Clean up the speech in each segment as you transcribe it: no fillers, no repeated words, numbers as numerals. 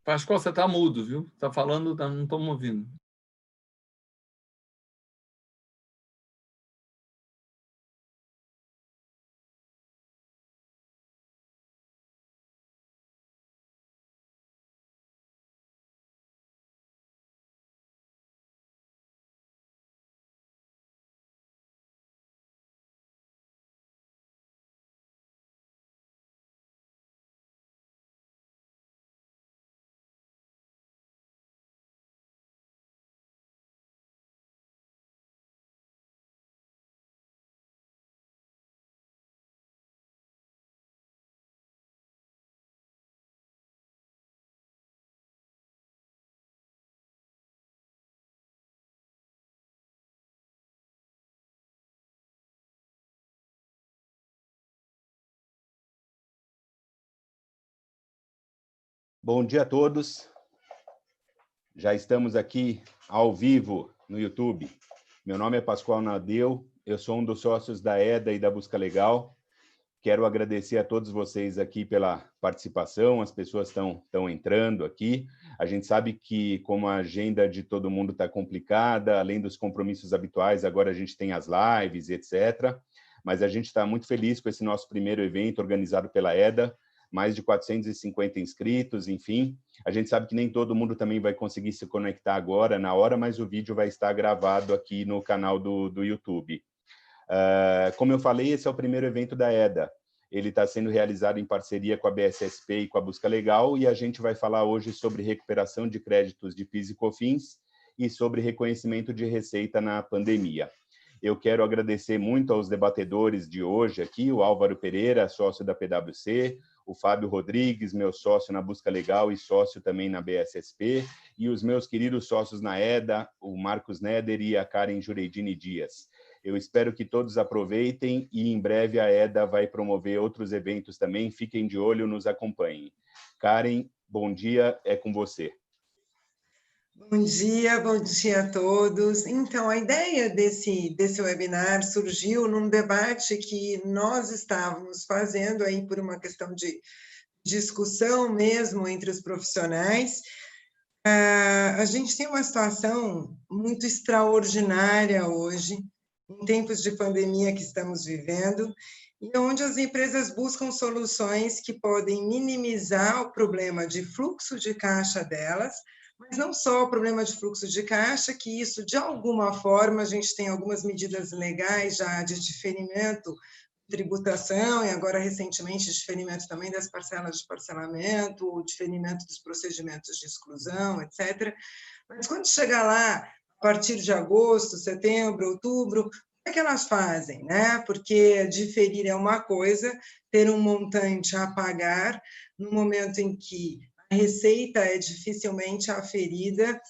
Pascoal, você está mudo, viu? Está falando, não estamos ouvindo. Bom dia a todos. Já estamos aqui ao vivo no YouTube. Meu nome é Pascoal Nadeu, eu sou um dos sócios da EDA e da Busca Legal. Quero agradecer a todos vocês aqui pela participação, as pessoas estão entrando aqui. A gente sabe que, como a agenda de todo mundo está complicada, além dos compromissos habituais, agora a gente tem as lives, etc. Mas a gente está muito feliz com esse nosso primeiro evento organizado pela EDA, mais de 450 inscritos, enfim. A gente sabe que nem todo mundo também vai conseguir se conectar agora, na hora, mas o vídeo vai estar gravado aqui no canal do YouTube. Como eu falei, esse é o primeiro evento da EDA. Ele está sendo realizado em parceria com a BSSP e com a Busca Legal, e a gente vai falar hoje sobre recuperação de créditos de PIS e COFINS e sobre reconhecimento de receita na pandemia. Eu quero agradecer muito aos debatedores de hoje aqui, o Álvaro Pereira, sócio da PwC, o Fábio Rodrigues, meu sócio na Busca Legal e sócio também na BSSP, e os meus queridos sócios na EDA, o Marcos Neder e a Karen Jureidini Dias. Eu espero que todos aproveitem e em breve a EDA vai promover outros eventos também. Fiquem de olho, nos acompanhem. Karen, bom dia, é com você. Bom dia a todos. Então, a ideia desse webinar surgiu num debate que nós estávamos fazendo aí por uma questão de discussão mesmo entre os profissionais. A gente tem uma situação muito extraordinária hoje, em tempos de pandemia que estamos vivendo, e onde as empresas buscam soluções que podem minimizar o problema de fluxo de caixa delas, mas não só o problema de fluxo de caixa, que isso, de alguma forma, a gente tem algumas medidas legais já de diferimento, tributação, e agora, recentemente, diferimento também das parcelas de parcelamento, o diferimento dos procedimentos de exclusão, etc. Mas quando chegar lá, a partir de agosto, setembro, outubro, o que é que elas fazem, né? Porque diferir é uma coisa, ter um montante a pagar no momento em que a receita é dificilmente aferida,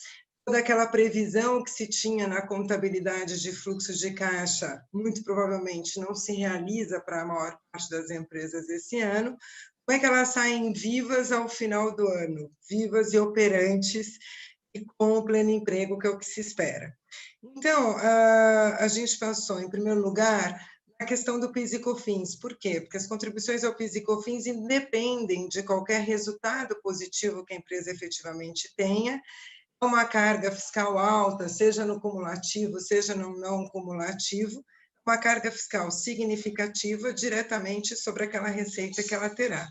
toda aquela previsão que se tinha na contabilidade de fluxos de caixa, muito provavelmente não se realiza para a maior parte das empresas esse ano. Como é que elas saem vivas ao final do ano? Vivas e operantes e com o pleno emprego, que é o que se espera. Então, a gente pensou, em primeiro lugar, na questão do PIS e COFINS. Por quê? Porque as contribuições ao PIS e COFINS independem de qualquer resultado positivo que a empresa efetivamente tenha, uma carga fiscal alta, seja no cumulativo, seja no não cumulativo, uma carga fiscal significativa diretamente sobre aquela receita que ela terá.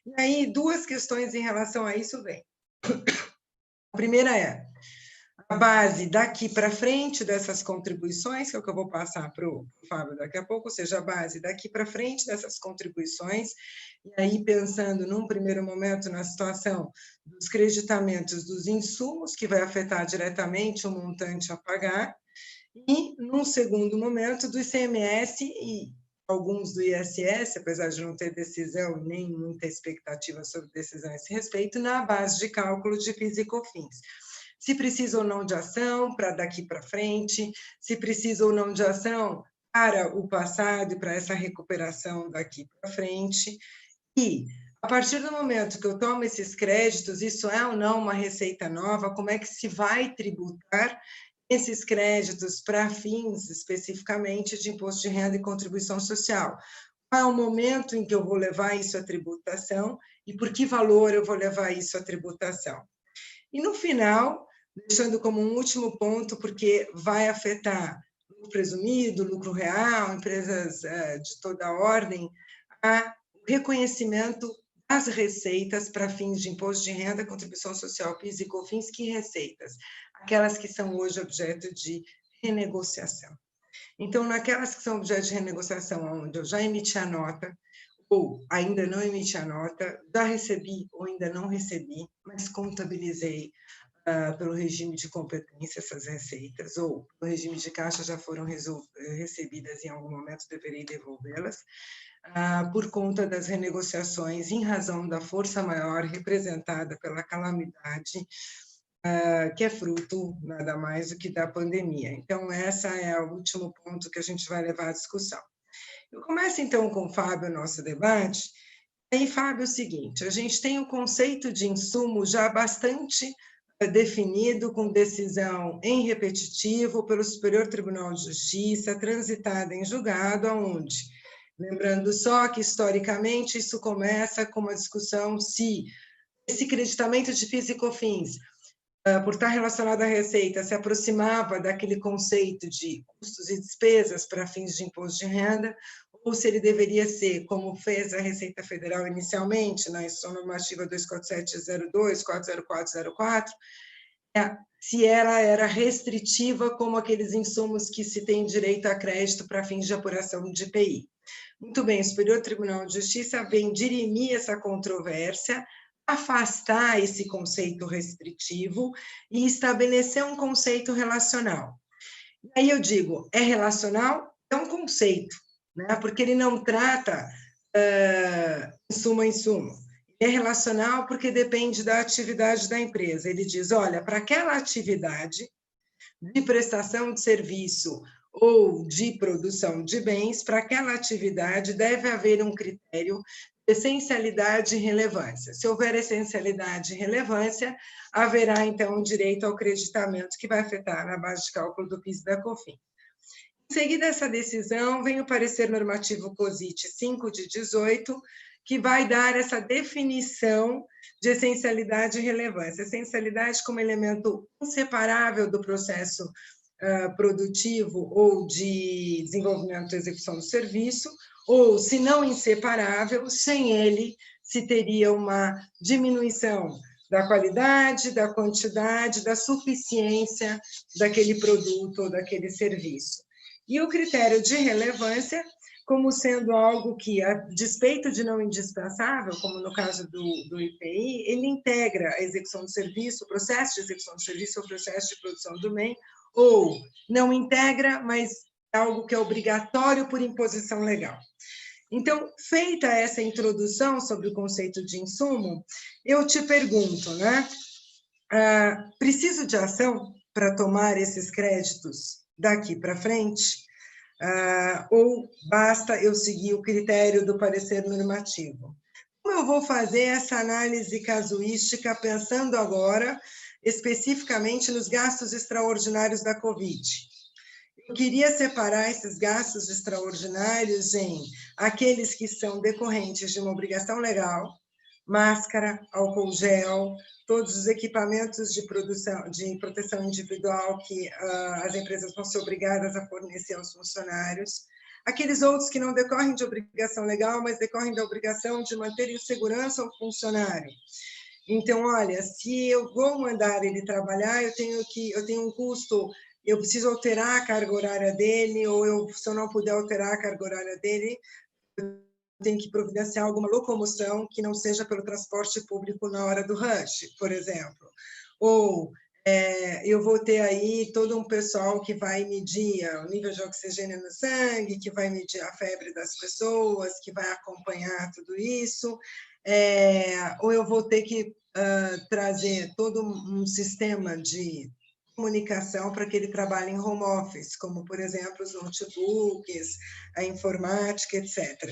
E aí, duas questões em relação a isso vêm. A primeira é a base daqui para frente dessas contribuições, que é o que eu vou passar para o Fábio daqui a pouco, ou seja, a base daqui para frente dessas contribuições, e aí pensando num primeiro momento na situação dos creditamentos dos insumos, que vai afetar diretamente o montante a pagar, e num segundo momento do ICMS e alguns do ISS, apesar de não ter decisão nem muita expectativa sobre decisão a esse respeito, na base de cálculo de PIS e COFINS. Se precisa ou não de ação para daqui para frente, se precisa ou não de ação para o passado e para essa recuperação daqui para frente. E, a partir do momento que eu tomo esses créditos, isso é ou não uma receita nova? Como é que se vai tributar esses créditos para fins, especificamente, de imposto de renda e contribuição social? Qual é o momento em que eu vou levar isso à tributação e por que valor eu vou levar isso à tributação. E, no final, deixando como um último ponto, porque vai afetar lucro presumido, lucro real, empresas de toda a ordem, o reconhecimento das receitas para fins de imposto de renda, contribuição social, PIS e COFINS, que receitas? Aquelas que são hoje objeto de renegociação. Então, naquelas que são objeto de renegociação, onde eu já emiti a nota, ou ainda não emiti a nota, já recebi ou ainda não recebi, mas contabilizei pelo regime de competência essas receitas, ou pelo regime de caixa já foram recebidas em algum momento, deverei devolvê-las, por conta das renegociações em razão da força maior representada pela calamidade, que é fruto nada mais do que da pandemia. Então, esse é o último ponto que a gente vai levar à discussão. Eu começo, então, com o Fábio, o nosso debate. E aí, Fábio, é o seguinte, a gente tem o conceito de insumo já bastante definido, com decisão em repetitivo pelo Superior Tribunal de Justiça, transitada em julgado, aonde, lembrando só que, historicamente, isso começa com uma discussão se esse creditamento de PIS e COFINS, por estar relacionado à receita, se aproximava daquele conceito de custos e despesas para fins de imposto de renda, ou se ele deveria ser, como fez a Receita Federal inicialmente, na Instrução Normativa 24702, 40404, se ela era restritiva como aqueles insumos que se tem direito a crédito para fins de apuração de IPI. Muito bem, o Superior Tribunal de Justiça vem dirimir essa controvérsia, afastar esse conceito restritivo e estabelecer um conceito relacional. E aí eu digo, é relacional? É um conceito, né? Porque ele não trata insumo a insumo. É relacional porque depende da atividade da empresa. Ele diz, olha, para aquela atividade de prestação de serviço ou de produção de bens, para aquela atividade deve haver um critério de essencialidade e relevância. Se houver essencialidade e relevância, haverá, então, um direito ao creditamento que vai afetar na base de cálculo do PIS e da COFINS. Em seguida essa decisão, vem o parecer normativo COSIT 5 de 18, que vai dar essa definição de essencialidade e relevância. Essencialidade como elemento inseparável do processo produtivo ou de desenvolvimento e execução do serviço, ou, se não inseparável, sem ele se teria uma diminuição da qualidade, da quantidade, da suficiência daquele produto ou daquele serviço. E o critério de relevância, como sendo algo que, a despeito de não indispensável, como no caso do IPI, ele integra a execução do serviço, o processo de execução do serviço, o processo de produção do bem, ou não integra, mas é algo que é obrigatório por imposição legal. Então, feita essa introdução sobre o conceito de insumo, eu te pergunto, né? Preciso de ação para tomar esses créditos daqui para frente? Ou basta eu seguir o critério do parecer normativo? Como eu vou fazer essa análise casuística pensando agora especificamente nos gastos extraordinários da Covid? Eu queria separar esses gastos extraordinários em aqueles que são decorrentes de uma obrigação legal, máscara, álcool gel, todos os equipamentos de proteção individual que as empresas vão ser obrigadas a fornecer aos funcionários, aqueles outros que não decorrem de obrigação legal, mas decorrem da obrigação de manter em segurança o funcionário. Então, olha, se eu vou mandar ele trabalhar, eu tenho um custo, eu preciso alterar a carga horária dele, ou se eu não puder alterar a carga horária dele, tem que providenciar alguma locomoção que não seja pelo transporte público na hora do rush, por exemplo. Ou eu vou ter aí todo um pessoal que vai medir o nível de oxigênio no sangue, que vai medir a febre das pessoas, que vai acompanhar tudo isso. Ou eu vou ter que trazer todo um sistema de comunicação para que ele trabalhe em home office, como, por exemplo, os notebooks, a informática, etc.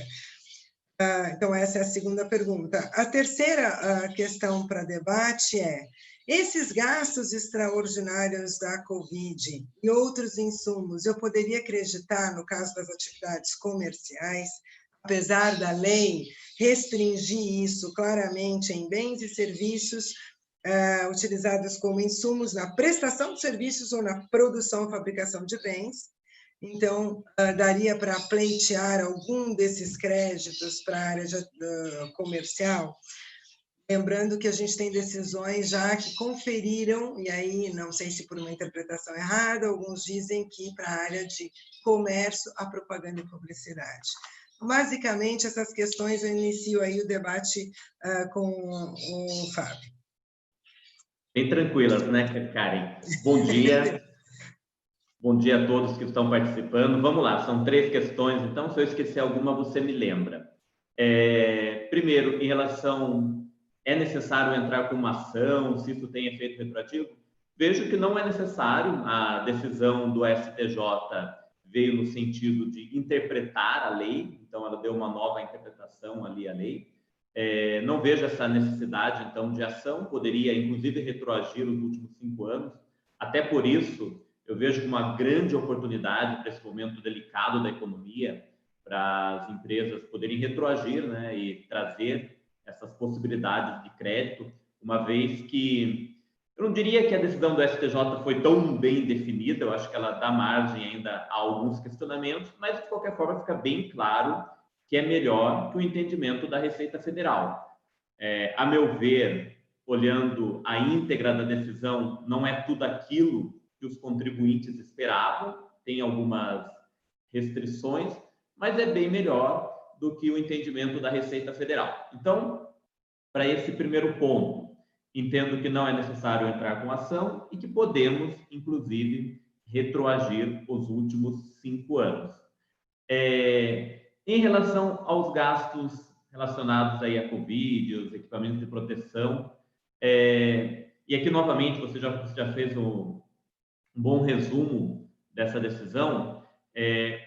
Então, essa é a segunda pergunta. A terceira questão para debate é: esses gastos extraordinários da Covid e outros insumos, eu poderia acreditar, no caso das atividades comerciais, apesar da lei restringir isso claramente em bens e serviços utilizados como insumos na prestação de serviços ou na produção ou fabricação de bens. Então, daria para pleitear algum desses créditos para a área comercial, lembrando que a gente tem decisões já que conferiram, e aí não sei se por uma interpretação errada, alguns dizem que para a área de comércio, a propaganda e publicidade. Basicamente, essas questões eu inicio aí o debate com o Fábio. Bem tranquilas, né, Karen? Bom dia. Bom dia a todos que estão participando. Vamos lá, são 3 questões, então se eu esquecer alguma, você me lembra. Primeiro, em relação, é necessário entrar com uma ação, se isso tem efeito retroativo? Vejo que não é necessário, a decisão do STJ veio no sentido de interpretar a lei, então ela deu uma nova interpretação ali à lei. Não vejo essa necessidade, então, de ação, poderia, inclusive, retroagir os últimos 5 anos. Até por isso, eu vejo uma grande oportunidade para esse momento delicado da economia, para as empresas poderem retroagir, né, e trazer essas possibilidades de crédito, uma vez que eu não diria que a decisão do STJ foi tão bem definida, eu acho que ela dá margem ainda a alguns questionamentos, mas, de qualquer forma, fica bem claro que é melhor que o entendimento da Receita Federal. A meu ver, olhando a íntegra da decisão, não é tudo aquilo que os contribuintes esperavam, tem algumas restrições, mas é bem melhor do que o entendimento da Receita Federal. Então, para esse primeiro ponto, entendo que não é necessário entrar com ação e que podemos, inclusive, retroagir os últimos 5 anos. Em relação aos gastos relacionados aí à Covid, os equipamentos de proteção, e aqui, novamente, você já fez um bom resumo dessa decisão,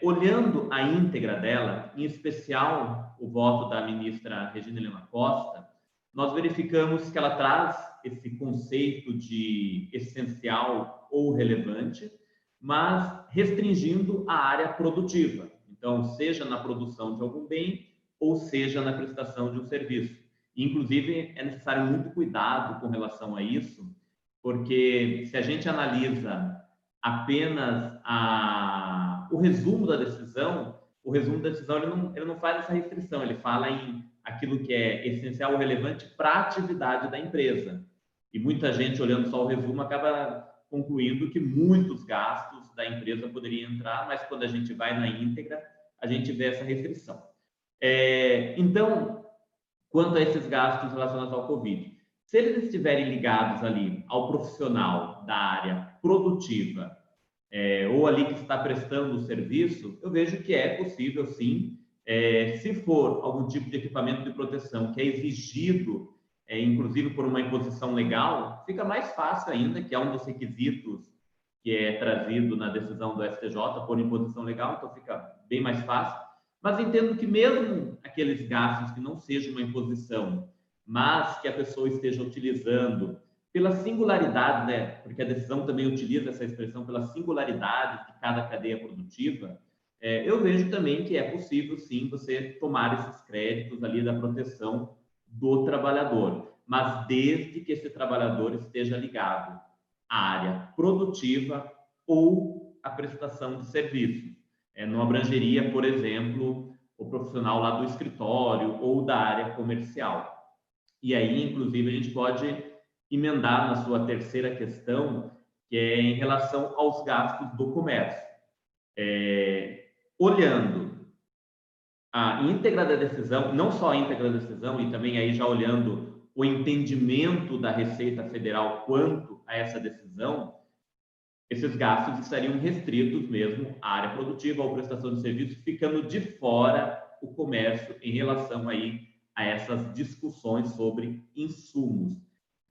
olhando a íntegra dela, em especial o voto da ministra Regina Helena Costa, nós verificamos que ela traz esse conceito de essencial ou relevante, mas restringindo a área produtiva. Então, seja na produção de algum bem ou seja na prestação de um serviço. Inclusive, é necessário muito cuidado com relação a isso, porque se a gente analisa apenas o resumo da decisão, ele não faz essa restrição, ele fala em aquilo que é essencial ou relevante para a atividade da empresa. E muita gente, olhando só o resumo, acaba concluindo que muitos gastos da empresa poderiam entrar, mas quando a gente vai na íntegra, a gente vê essa restrição. Então, quanto a esses gastos relacionados ao Covid, se eles estiverem ligados ali ao profissional da área produtiva, ou ali que está prestando o serviço, eu vejo que é possível, sim, se for algum tipo de equipamento de proteção que é exigido, inclusive por uma imposição legal, fica mais fácil ainda, que é um dos requisitos que é trazido na decisão do STJ por imposição legal, então fica bem mais fácil. Mas entendo que mesmo aqueles gastos que não sejam uma imposição, mas que a pessoa esteja utilizando pela singularidade, né? Porque a decisão também utiliza essa expressão pela singularidade de cada cadeia produtiva, eu vejo também que é possível, sim, você tomar esses créditos ali da proteção do trabalhador, mas desde que esse trabalhador esteja ligado à área produtiva ou à prestação de serviços. Não abrangeria, por exemplo, o profissional lá do escritório ou da área comercial. E aí, inclusive, a gente pode emendar na sua terceira questão, que é em relação aos gastos do comércio. Olhando a íntegra da decisão, não só a íntegra da decisão, e também aí já olhando o entendimento da Receita Federal quanto a essa decisão, esses gastos estariam restritos mesmo à área produtiva ou prestação de serviços, ficando de fora o comércio em relação aí a essas discussões sobre insumos.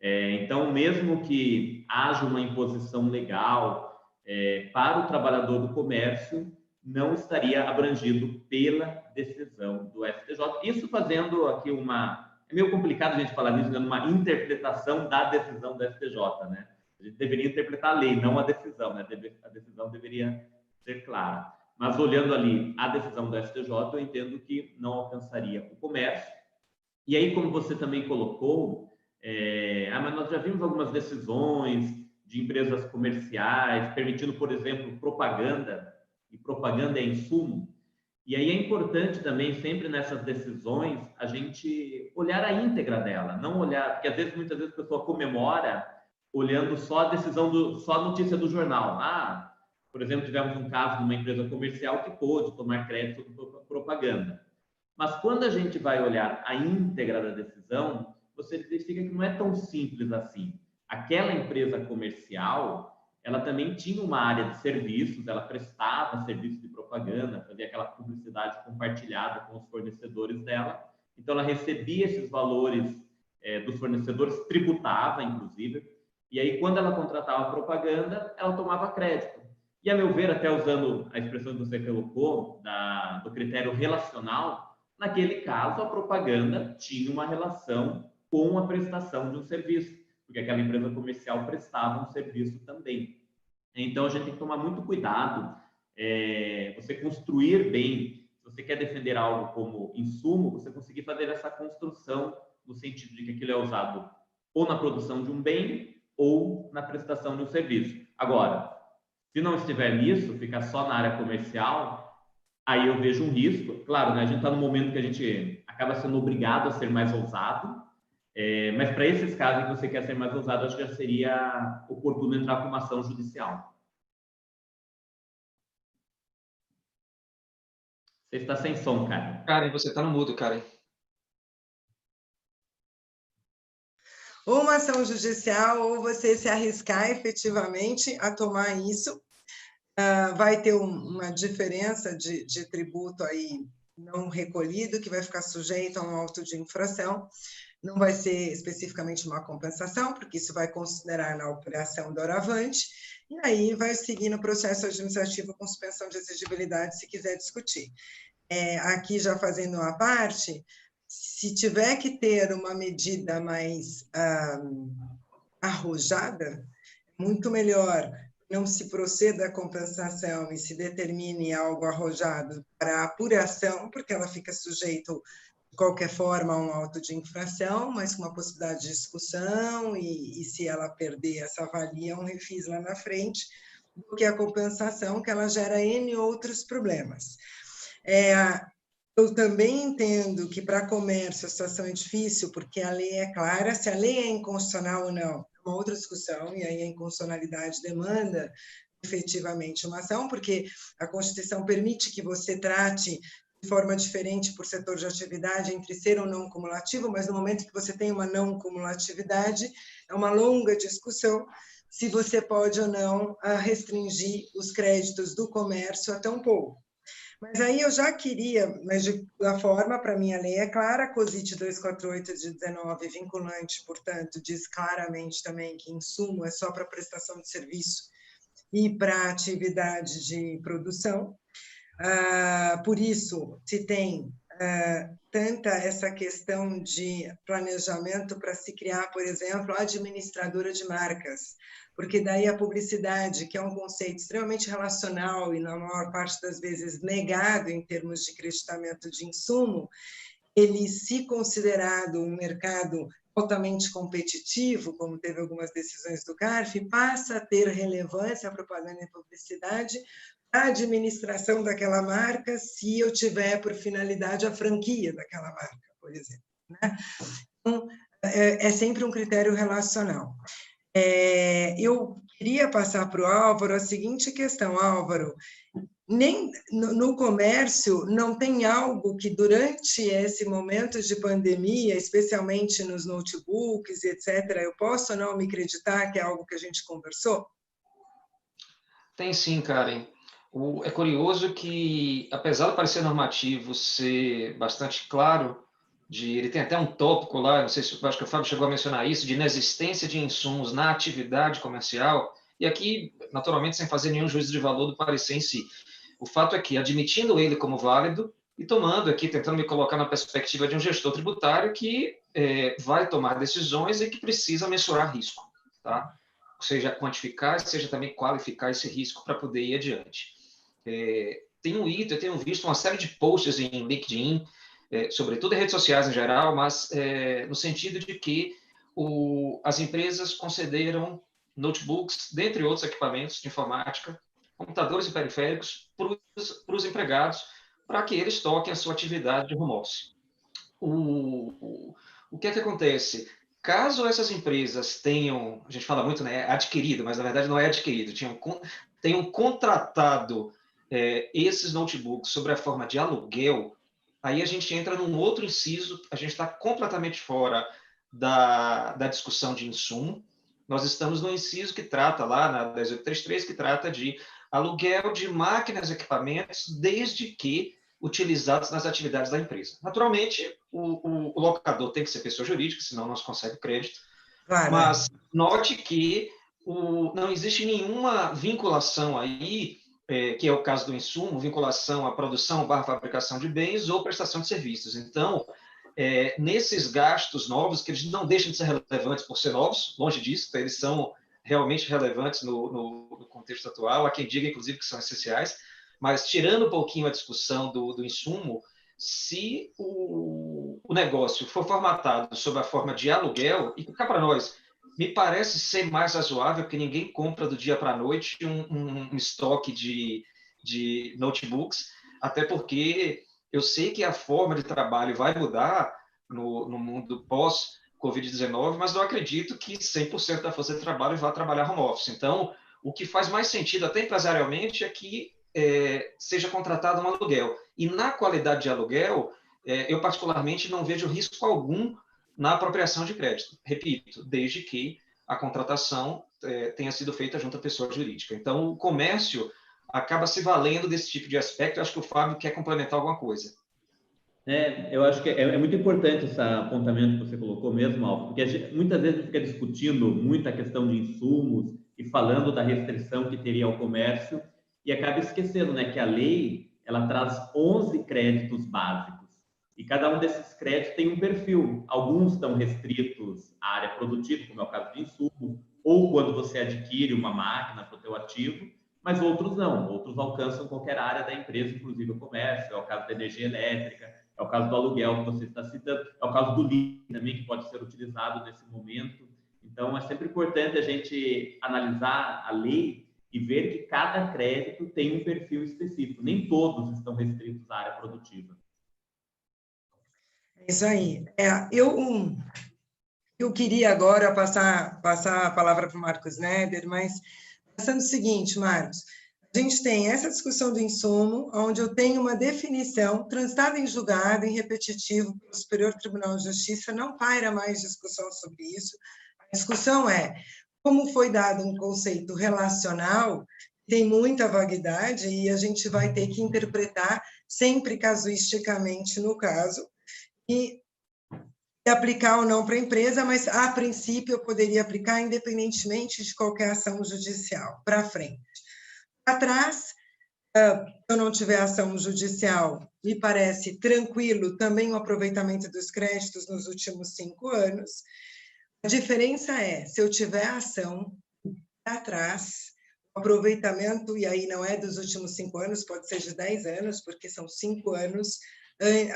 Então, mesmo que haja uma imposição legal para o trabalhador do comércio, não estaria abrangido pela decisão do STJ. Isso fazendo aqui é meio complicado a gente falar nisso, né? Uma interpretação da decisão do STJ, né? A gente deveria interpretar a lei, não a decisão, né? A decisão deveria ser clara. Mas olhando ali a decisão do STJ, eu entendo que não alcançaria o comércio. E aí, como você também colocou, mas nós já vimos algumas decisões de empresas comerciais permitindo, por exemplo, propaganda, e propaganda é insumo. E aí é importante também, sempre nessas decisões, a gente olhar a íntegra dela, não olhar, porque às vezes, muitas vezes a pessoa comemora olhando só a decisão, só a notícia do jornal. Por exemplo, tivemos um caso de uma empresa comercial que pôde tomar crédito sobre propaganda. Mas quando a gente vai olhar a íntegra da decisão, você verifica que não é tão simples assim. Aquela empresa comercial, ela também tinha uma área de serviços, ela prestava serviço de propaganda, fazia aquela publicidade compartilhada com os fornecedores dela. Então, ela recebia esses valores dos fornecedores, tributava, inclusive, e aí, quando ela contratava propaganda, ela tomava crédito. E, a meu ver, até usando a expressão que você colocou, do critério relacional, naquele caso, a propaganda tinha uma relação com a prestação de um serviço, porque aquela empresa comercial prestava um serviço também. Então, a gente tem que tomar muito cuidado, você construir bem, se você quer defender algo como insumo, você conseguir fazer essa construção no sentido de que aquilo é usado ou na produção de um bem ou na prestação de um serviço. Agora, se não estiver nisso, ficar só na área comercial, aí eu vejo um risco. Claro, né, a gente está num momento que a gente acaba sendo obrigado a ser mais ousado, mas para esses casos que você quer ser mais ousado, acho que já seria oportuno entrar com uma ação judicial. Você está sem som, Karen. Karen, você está no mudo, Karen. Ou uma ação judicial, ou você se arriscar efetivamente a tomar isso. Vai ter uma diferença de tributo aí não recolhido, que vai ficar sujeito a um auto de infração. Não vai ser especificamente uma compensação, porque isso vai considerar na operação doravante, e aí vai seguir no processo administrativo com suspensão de exigibilidade, se quiser discutir. Aqui, já fazendo uma parte, se tiver que ter uma medida mais arrojada, muito melhor não se proceda à compensação e se determine algo arrojado para apuração, porque ela fica sujeita, de qualquer forma, a um auto de infração, mas com uma possibilidade de discussão, e se ela perder essa valia, um refis lá na frente, do que a compensação, que ela gera N outros problemas. Eu também entendo que para comércio a situação é difícil, porque a lei é clara, se a lei é inconstitucional ou não, é uma outra discussão, e aí a inconstitucionalidade demanda efetivamente uma ação, porque a Constituição permite que você trate de forma diferente por setor de atividade entre ser ou não cumulativo, mas no momento que você tem uma não cumulatividade, é uma longa discussão se você pode ou não restringir os créditos do comércio até um pouco. Mas aí eu já queria, mas da forma, para mim a lei é clara, a COSIT 248 de 19, vinculante, portanto, diz claramente também que insumo é só para prestação de serviço e para atividade de produção. Por isso, se tem tanta essa questão de planejamento para se criar, por exemplo, a administradora de marcas, porque daí a publicidade, que é um conceito extremamente relacional e na maior parte das vezes negado em termos de creditamento de insumo, ele, se considerado um mercado altamente competitivo, como teve algumas decisões do CARF, passa a ter relevância a propaganda e publicidade a administração daquela marca, se eu tiver por finalidade a franquia daquela marca, por exemplo, né? Então, é sempre um critério relacional. Eu queria passar para o Álvaro a seguinte questão, Álvaro, nem no comércio não tem algo que durante esse momento de pandemia, especialmente nos notebooks, etc., eu posso ou não me acreditar que é algo que a gente conversou? Tem sim, Karen. É curioso que, apesar do parecer normativo ser bastante claro, ele tem até um tópico lá, não sei se acho que o Fábio chegou a mencionar isso, de inexistência de insumos na atividade comercial, e aqui, naturalmente, sem fazer nenhum juízo de valor do parecer em si. O fato é que, admitindo ele como válido, e tomando aqui, tentando me colocar na perspectiva de um gestor tributário que vai tomar decisões e que precisa mensurar risco, tá? Seja quantificar, seja também qualificar esse risco para poder ir adiante. tenho visto uma série de posts em LinkedIn, sobretudo em redes sociais em geral, mas no sentido de que as empresas concederam notebooks, dentre outros equipamentos de informática, computadores e periféricos para os empregados, para que eles toquem a sua atividade de home office. O que é que acontece? Caso essas empresas tenham, a gente fala muito, né, adquirido, mas na verdade não é adquirido, tenham contratado esses notebooks sob a forma de aluguel, aí a gente entra num outro inciso, a gente está completamente fora da discussão de insumo. Nós estamos no inciso que trata lá, na 10833, que trata de aluguel de máquinas e equipamentos, desde que utilizados nas atividades da empresa. Naturalmente, o locador tem que ser pessoa jurídica, senão não se consegue crédito. Claro. Mas note que não existe nenhuma vinculação aí, que é o caso do insumo, vinculação à produção / fabricação de bens ou prestação de serviços. Então, nesses gastos novos, que eles não deixam de ser relevantes por ser novos, longe disso, eles são realmente relevantes no contexto atual, há quem diga, inclusive, que são essenciais, mas tirando um pouquinho a discussão do insumo, se o negócio for formatado sob a forma de aluguel, e cá para nós, me parece ser mais razoável, porque ninguém compra do dia para a noite um estoque de notebooks, até porque eu sei que a forma de trabalho vai mudar no mundo pós-Covid-19, mas não acredito que 100% da força de trabalho vá trabalhar home office. Então, o que faz mais sentido, até empresarialmente, é que seja contratado um aluguel. E na qualidade de aluguel, eu particularmente não vejo risco algum na apropriação de crédito. Repito, desde que a contratação tenha sido feita junto à pessoa jurídica. Então, o comércio acaba se valendo desse tipo de aspecto. Eu acho que o Fábio quer complementar alguma coisa. Eu acho que é muito importante esse apontamento que você colocou mesmo, Alfa, porque muitas vezes a gente fica discutindo muito a questão de insumos e falando da restrição que teria ao comércio e acaba esquecendo, né, que a lei ela traz 11 créditos básicos e cada um desses créditos tem um perfil. Alguns estão restritos à área produtiva, como é o caso de insumos, ou quando você adquire uma máquina para o teu ativo, mas outros não. Outros alcançam qualquer área da empresa, inclusive o comércio, é o caso da energia elétrica, é o caso do aluguel que você está citando, é o caso do leasing também, que pode ser utilizado nesse momento. Então, é sempre importante a gente analisar a lei e ver que cada crédito tem um perfil específico. Nem todos estão restritos à área produtiva. É isso aí. Eu queria agora passar a palavra para o Marcos Neder, mas pensando o seguinte, Marcos, a gente tem essa discussão do insumo, onde eu tenho uma definição transitada em julgado, em repetitivo, pelo Superior Tribunal de Justiça, não paira mais discussão sobre isso. A discussão é como foi dado um conceito relacional, tem muita vaguidade, e a gente vai ter que interpretar sempre casuisticamente no caso, e aplicar ou não para a empresa, mas, a princípio, eu poderia aplicar independentemente de qualquer ação judicial, para frente. Atrás, se eu não tiver ação judicial, me parece tranquilo também o aproveitamento dos créditos nos últimos 5 anos. A diferença é, se eu tiver ação atrás, o aproveitamento, e aí não é dos últimos 5 anos, pode ser de 10 anos, porque são 5 anos,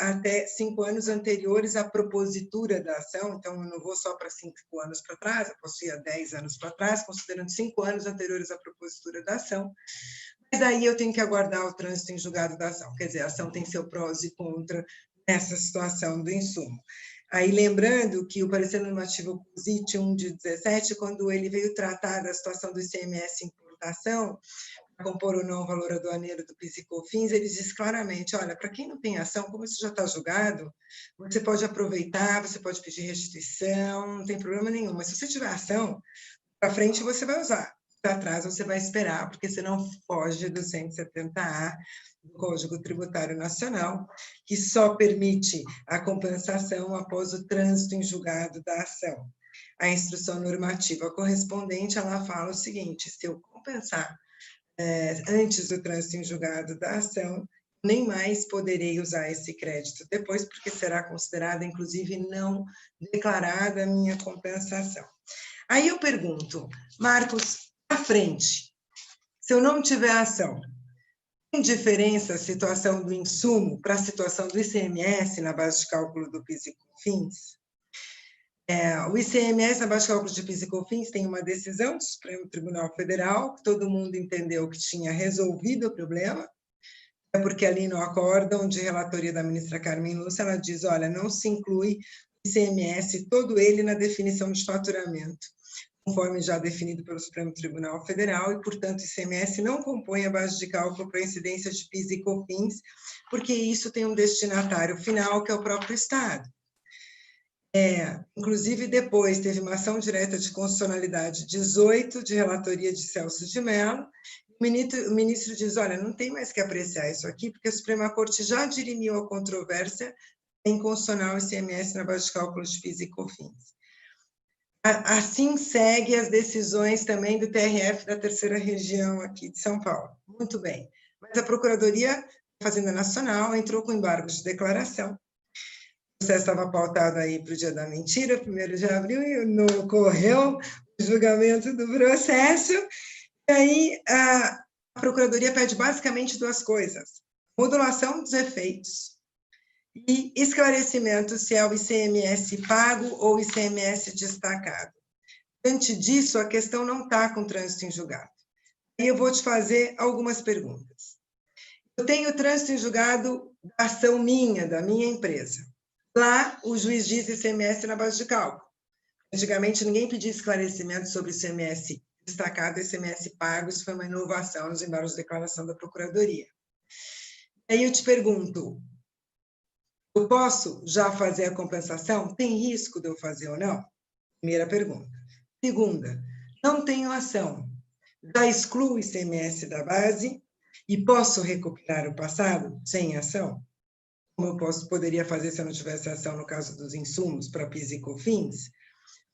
até 5 anos anteriores à propositura da ação, então eu não vou só para 5 anos para trás, eu posso ir a 10 anos para trás, considerando 5 anos anteriores à propositura da ação, mas aí eu tenho que aguardar o trânsito em julgado da ação, quer dizer, a ação tem seu prós e contra nessa situação do insumo. Aí, lembrando que o parecer normativo COSIT 1 de 17, quando ele veio tratar da situação do ICMS importação, para compor ou não o valor aduaneiro do PIS e COFINS, ele diz claramente, olha, para quem não tem ação, como isso já está julgado, você pode aproveitar, você pode pedir restituição, não tem problema nenhum, mas se você tiver ação, para frente você vai usar, para trás você vai esperar, porque você não foge do 170A do Código Tributário Nacional, que só permite a compensação após o trânsito em julgado da ação. A instrução normativa correspondente, ela fala o seguinte, se eu compensar antes do trânsito em julgado da ação, nem mais poderei usar esse crédito depois, porque será considerada, inclusive, não declarada a minha compensação. Aí eu pergunto, Marcos, à frente, se eu não tiver ação, Tem diferença a situação do insumo para a situação do ICMS na base de cálculo do PIS e COFINS? O ICMS na base de cálculo de PIS e COFINS tem uma decisão do Supremo Tribunal Federal, que todo mundo entendeu que tinha resolvido o problema, porque ali no acórdão de relatoria da ministra Carmen Lúcia, ela diz, olha, não se inclui o ICMS, todo ele na definição de faturamento, conforme já definido pelo Supremo Tribunal Federal, e, portanto, o ICMS não compõe a base de cálculo para a incidência de PIS e COFINS, porque isso tem um destinatário final, que é o próprio Estado. Inclusive, depois teve uma ação direta de constitucionalidade 18, de relatoria de Celso de Mello. O ministro diz, olha, não tem mais que apreciar isso aqui, porque a Suprema Corte já dirimiu a controvérsia em constitucional ICMS na base de cálculo de PIS e COFINS. Assim segue as decisões também do TRF da terceira região aqui de São Paulo. Muito bem. Mas a Procuradoria da Fazenda Nacional entrou com embargo de declaração. O processo estava pautado aí para o dia da mentira, 1º de abril, e não ocorreu o julgamento do processo. E aí a Procuradoria pede basicamente 2 coisas: modulação dos efeitos e esclarecimento se é o ICMS pago ou ICMS destacado. Diante disso, a questão não está com trânsito em julgado. Aí eu vou te fazer algumas perguntas. Eu tenho trânsito em julgado da ação minha, da minha empresa. Lá, o juiz diz ICMS na base de cálculo. Antigamente, ninguém pedia esclarecimento sobre ICMS destacado e ICMS pago, isso foi uma inovação nos embargos de declaração da Procuradoria. Aí eu te pergunto, eu posso já fazer a compensação? Tem risco de eu fazer ou não? Primeira pergunta. Segunda, não tenho ação. Já excluo o ICMS da base e posso recuperar o passado sem ação? Como eu poderia fazer se eu não tivesse ação no caso dos insumos para PIS e COFINS?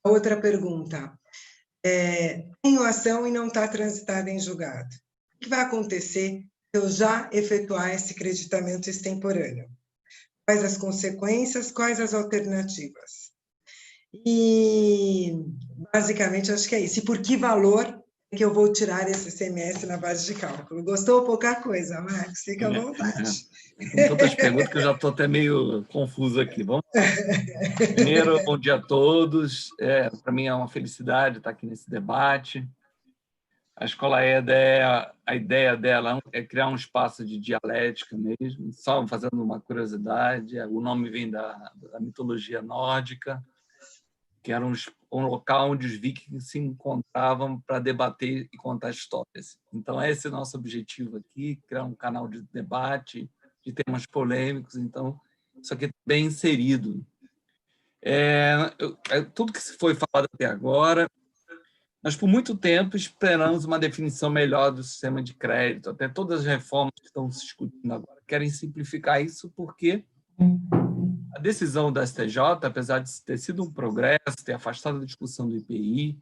A outra pergunta, tenho ação e não está transitada em julgado. O que vai acontecer se eu já efetuar esse creditamento extemporâneo? Quais as consequências, quais as alternativas? E, basicamente, acho que é isso. E por que valor que eu vou tirar esse ICMS na base de cálculo? Gostou ou pouca coisa, Marcos? Fica à vontade. Tem tantas perguntas que eu já estou até meio confuso aqui. Vamos lá. Primeiro, bom dia a todos. Para mim é uma felicidade estar aqui nesse debate. A Escola EDA, a ideia dela é criar um espaço de dialética mesmo, só fazendo uma curiosidade, o nome vem da mitologia nórdica, que era um local onde os vikings se encontravam para debater e contar histórias. Então, esse é o nosso objetivo aqui, criar um canal de debate, de temas polêmicos. Então, isso aqui é bem inserido. Tudo que foi falado até agora, nós, por muito tempo, esperamos uma definição melhor do sistema de crédito. Até todas as reformas que estão se discutindo agora querem simplificar isso, porque a decisão da STJ, apesar de ter sido um progresso, ter afastado a discussão do IPI,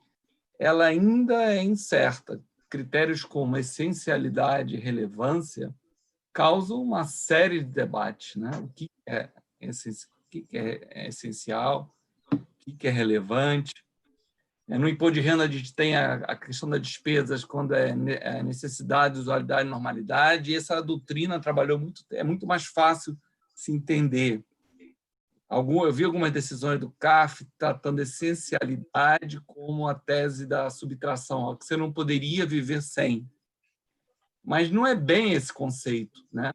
ela ainda é incerta. Critérios como essencialidade e relevância causam uma série de debates, né? O que é essencial, o que é relevante. No imposto de renda, a gente tem a questão das despesas, quando é necessidade, usualidade e normalidade, e essa doutrina trabalhou muito, é muito mais fácil se entender. Eu vi algumas decisões do CAF tratando essencialidade como a tese da subtração, que você não poderia viver sem. Mas não é bem esse conceito, né?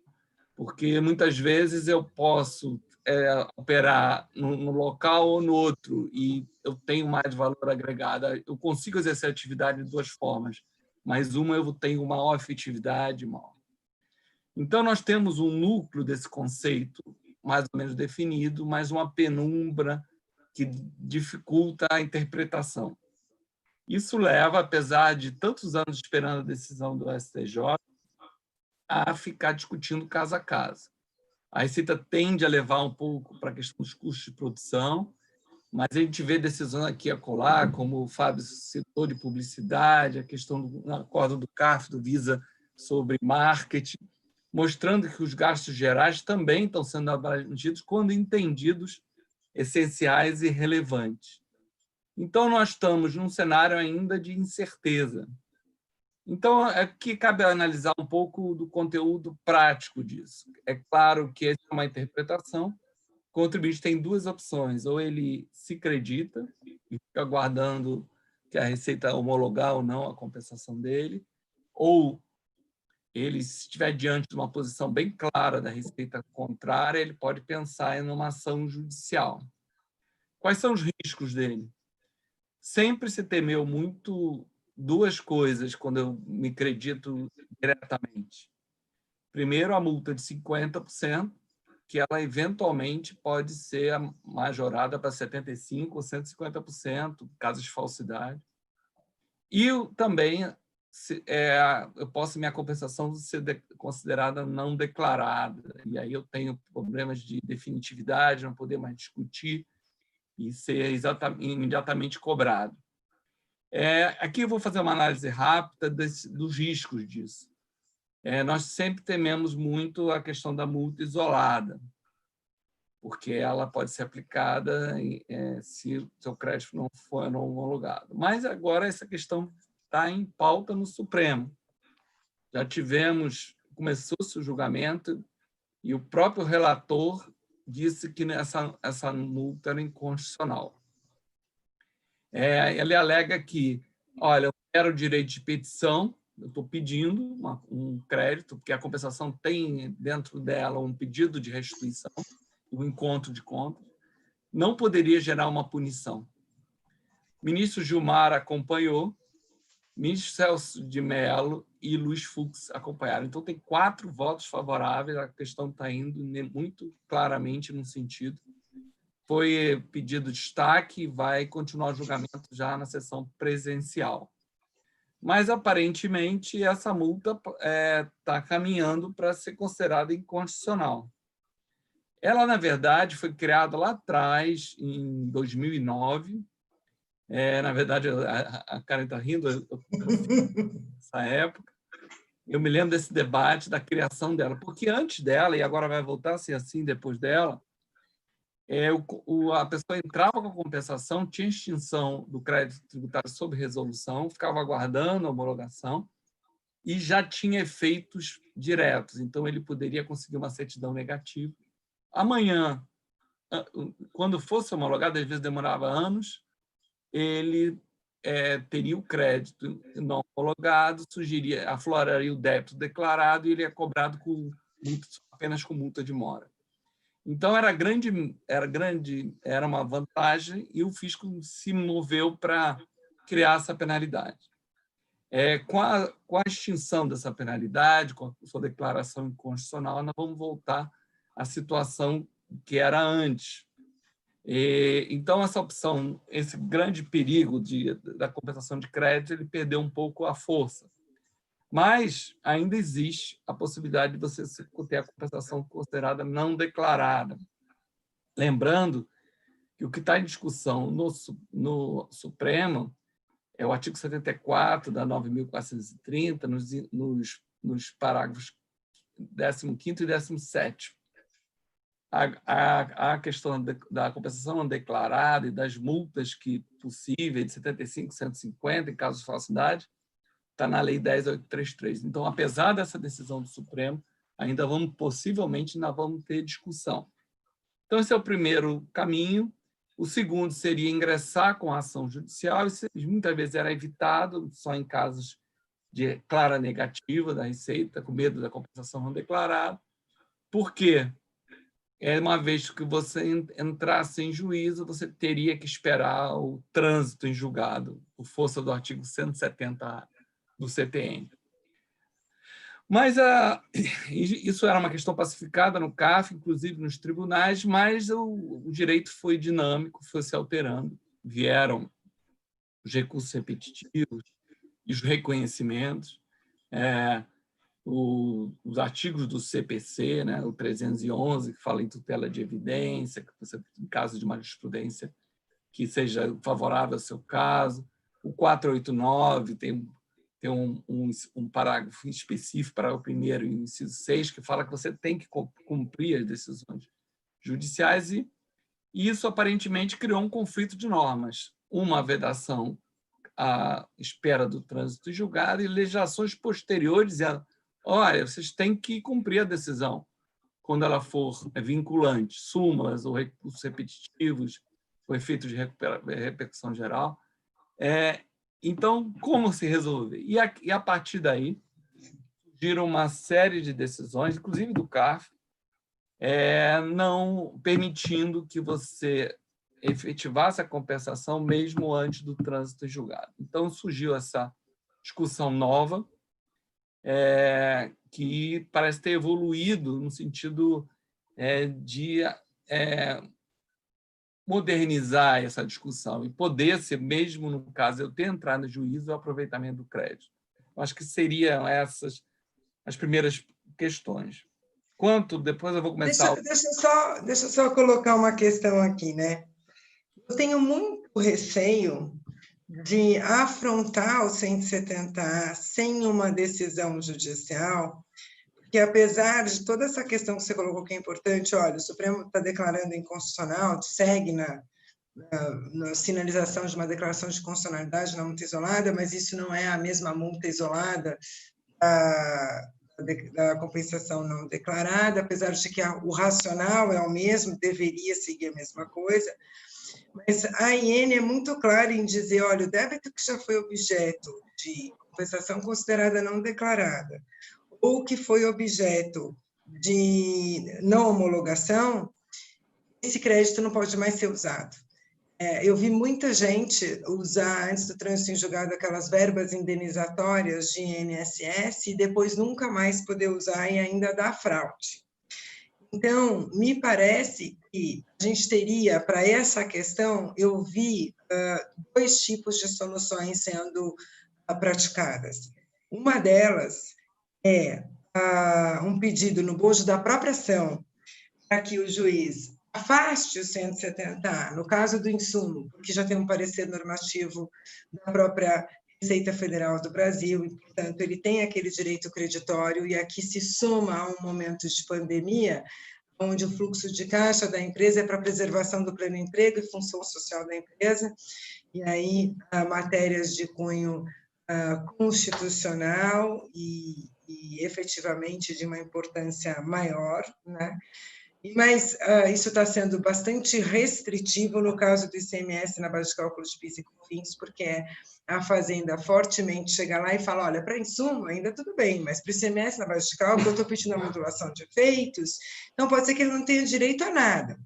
Porque muitas vezes eu posso operar no local ou no outro e eu tenho mais valor agregado. Eu consigo exercer a atividade de 2 formas, mas uma eu tenho maior efetividade. Então, nós temos um núcleo desse conceito mais ou menos definido, mas uma penumbra que dificulta a interpretação. Isso leva, apesar de tantos anos esperando a decisão do STJ, a ficar discutindo caso a caso. A Receita tende a levar um pouco para a questão dos custos de produção, mas a gente vê decisões aqui a colar, como o Fábio citou, de publicidade, a questão do acordo do CAF, do Visa, sobre marketing, mostrando que os gastos gerais também estão sendo abrangidos quando entendidos essenciais e relevantes. Então, nós estamos num cenário ainda de incerteza. Então, aqui cabe analisar um pouco do conteúdo prático disso. É claro que essa é uma interpretação. O contribuinte tem duas opções: ou ele se acredita e fica aguardando que a Receita homologar ou não a compensação dele, ou ele, se estiver diante de uma posição bem clara da Receita contrária, ele pode pensar em uma ação judicial. Quais são os riscos dele? Sempre se temeu muito duas coisas quando eu me acredito diretamente. Primeiro, a multa de 50%, que ela eventualmente pode ser majorada para 75% ou 150%, casos de falsidade. E também eu posso minha compensação ser considerada não declarada, e aí eu tenho problemas de definitividade, não poder mais discutir e ser imediatamente cobrado. Aqui eu vou fazer uma análise rápida dos riscos disso. Nós sempre tememos muito a questão da multa isolada, porque ela pode ser aplicada se o seu crédito não for homologado. Mas agora essa questão está em pauta no Supremo. Já começou-se o julgamento e o próprio relator disse que essa multa era inconstitucional. Ele alega que, olha, eu quero direito de petição, eu estou pedindo um crédito, porque a compensação tem dentro dela um pedido de restituição, um encontro de contas, não poderia gerar uma punição. O ministro Gilmar acompanhou, ministro Celso de Mello e Luiz Fux acompanharam. Então, tem 4 votos favoráveis, a questão está indo muito claramente no sentido. Foi pedido destaque e vai continuar o julgamento já na sessão presencial. Mas, aparentemente, essa multa está caminhando para ser considerada inconstitucional. Ela, na verdade, foi criada lá atrás, em 2009. Na verdade, a Karen está rindo, nessa época. Eu me lembro desse debate da criação dela, porque antes dela, e agora vai voltar a ser assim depois dela, a pessoa entrava com a compensação, tinha extinção do crédito tributário sob resolução, ficava aguardando a homologação e já tinha efeitos diretos. Então, ele poderia conseguir uma certidão negativa. Amanhã, quando fosse homologado, às vezes demorava anos, ele teria o crédito não homologado, afloraria o débito declarado e ele é cobrado apenas com multa de mora. Então, era uma vantagem e o fisco se moveu para criar essa penalidade. Com a extinção dessa penalidade, com a sua declaração inconstitucional, nós vamos voltar à situação que era antes. Então, essa opção, esse grande perigo da compensação de crédito, ele perdeu um pouco a força. Mas ainda existe a possibilidade de você ter a compensação considerada não declarada. Lembrando que o que está em discussão no Supremo é o artigo 74 da 9.430, nos parágrafos 15º e 17º. A questão da compensação não declarada e das multas possíveis de 75, 150 em caso de falsidade, está na Lei 10.833. Então, apesar dessa decisão do Supremo, possivelmente ainda vamos ter discussão. Então, esse é o primeiro caminho. O segundo seria ingressar com a ação judicial, e muitas vezes era evitado só em casos de clara negativa da Receita, com medo da compensação não declarada. Por quê? Uma vez que você entrasse em juízo, você teria que esperar o trânsito em julgado, por força do artigo 170 do CTN. Mas isso era uma questão pacificada no CAF, inclusive nos tribunais, mas o direito foi dinâmico, foi se alterando. Vieram os recursos repetitivos e os reconhecimentos, os artigos do CPC, né, o 311, que fala em tutela de evidência, que você, em caso de uma jurisprudência que seja favorável ao seu caso. O 489 tem um parágrafo específico para o primeiro e o inciso 6, que fala que você tem que cumprir as decisões judiciais, e isso aparentemente criou um conflito de normas. Uma vedação à espera do trânsito em julgado e legislações posteriores dizendo: olha, vocês têm que cumprir a decisão quando ela for vinculante, súmulas ou recursos repetitivos, com efeito de repercussão geral. Então, como se resolver? E a partir daí, surgiram uma série de decisões, inclusive do CARF, não permitindo que você efetivasse a compensação mesmo antes do trânsito em julgado. Então, surgiu essa discussão nova, que parece ter evoluído no sentido de modernizar essa discussão e poder ser, mesmo no caso eu ter entrado no juízo, o aproveitamento do crédito. Eu acho que seriam essas as primeiras questões. Depois eu vou começar... Deixa eu só colocar uma questão aqui, né? Eu tenho muito receio de afrontar o 170A sem uma decisão judicial, porque, apesar de toda essa questão que você colocou que é importante, olha, o Supremo está declarando inconstitucional, segue na sinalização de uma declaração de constitucionalidade na multa isolada, mas isso não é a mesma multa isolada da compensação não declarada, apesar de que o racional é o mesmo, deveria seguir a mesma coisa. Mas a IN é muito clara em dizer, olha, o débito que já foi objeto de compensação considerada não declarada, ou que foi objeto de não homologação, esse crédito não pode mais ser usado. Eu vi muita gente usar, antes do trânsito em julgado, aquelas verbas indenizatórias de INSS e depois nunca mais poder usar e ainda dar fraude. Então, me parece que a gente teria, para essa questão, eu vi dois tipos de soluções sendo praticadas. Uma delas é um pedido no bojo da própria ação para que o juiz afaste o 170A, no caso do insumo, porque já tem um parecer normativo da própria Receita Federal do Brasil, e, portanto, ele tem aquele direito creditório, e aqui se soma a um momento de pandemia, onde o fluxo de caixa da empresa é para a preservação do pleno emprego e função social da empresa, e aí matérias de cunho constitucional e efetivamente de uma importância maior, né? Mas isso está sendo bastante restritivo no caso do ICMS na base de cálculo de PIS e COFINS, porque a Fazenda fortemente chega lá e fala, olha, para insumo ainda tudo bem, mas para o ICMS na base de cálculo eu estou pedindo a modulação de efeitos, então pode ser que ele não tenha direito a nada.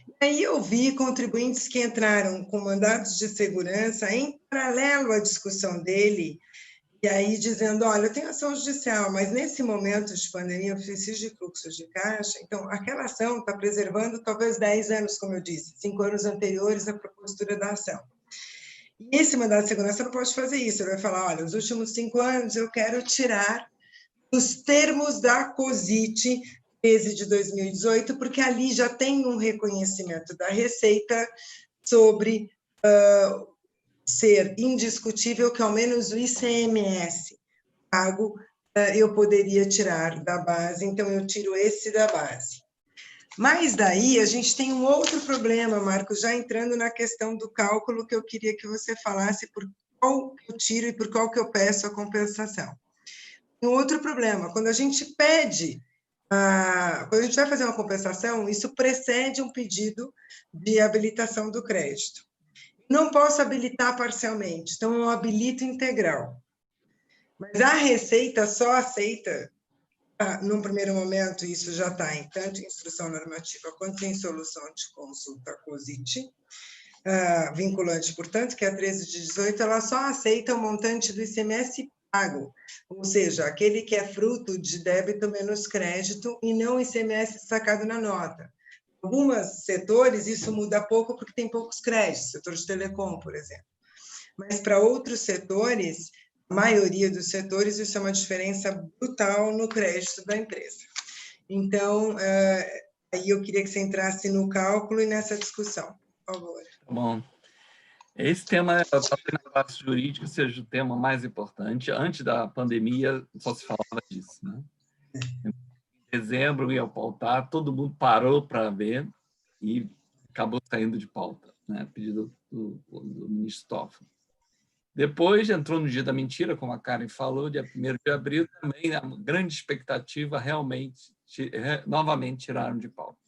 E aí eu vi contribuintes que entraram com mandatos de segurança em paralelo à discussão dele, e aí dizendo, olha, eu tenho ação judicial, mas nesse momento de pandemia eu preciso de fluxos de caixa, então aquela ação está preservando talvez 10 anos, como eu disse, 5 anos anteriores à propositura da ação. E esse mandato de segurança não pode fazer isso, ele vai falar, olha, os últimos 5 anos eu quero tirar os termos da COSIT 13 de 2018, porque ali já tem um reconhecimento da Receita sobre... ser indiscutível que ao menos o ICMS pago eu poderia tirar da base, então eu tiro esse da base. Mas daí a gente tem um outro problema, Marcos, já entrando na questão do cálculo, que eu queria que você falasse por qual eu tiro e por qual que eu peço a compensação. Um outro problema, quando a gente pede, quando a gente vai fazer uma compensação, isso precede um pedido de habilitação do crédito. Não posso habilitar parcialmente, então eu habilito integral. Mas a Receita só aceita, num primeiro momento, isso já está em tanto em instrução normativa quanto em solução de consulta COSIT, vinculante, portanto, que é a 13 de 18, ela só aceita o montante do ICMS pago, ou seja, aquele que é fruto de débito menos crédito e não ICMS sacado na nota. Alguns setores isso muda pouco porque tem poucos créditos, setor de telecom, por exemplo. Mas para outros setores, a maioria dos setores, isso é uma diferença brutal no crédito da empresa. Então, aí eu queria que você entrasse no cálculo e nessa discussão, por favor. Bom, esse tema, talvez na classe jurídica, seja o tema mais importante. Antes da pandemia, só se falava disso, né? Dezembro ia pautar, todo mundo parou para ver e acabou saindo de pauta, né? Pedido do ministro Toffoli. Depois entrou no dia da mentira, como a Karen falou, dia 1º de abril, também a grande expectativa realmente, novamente tiraram de pauta.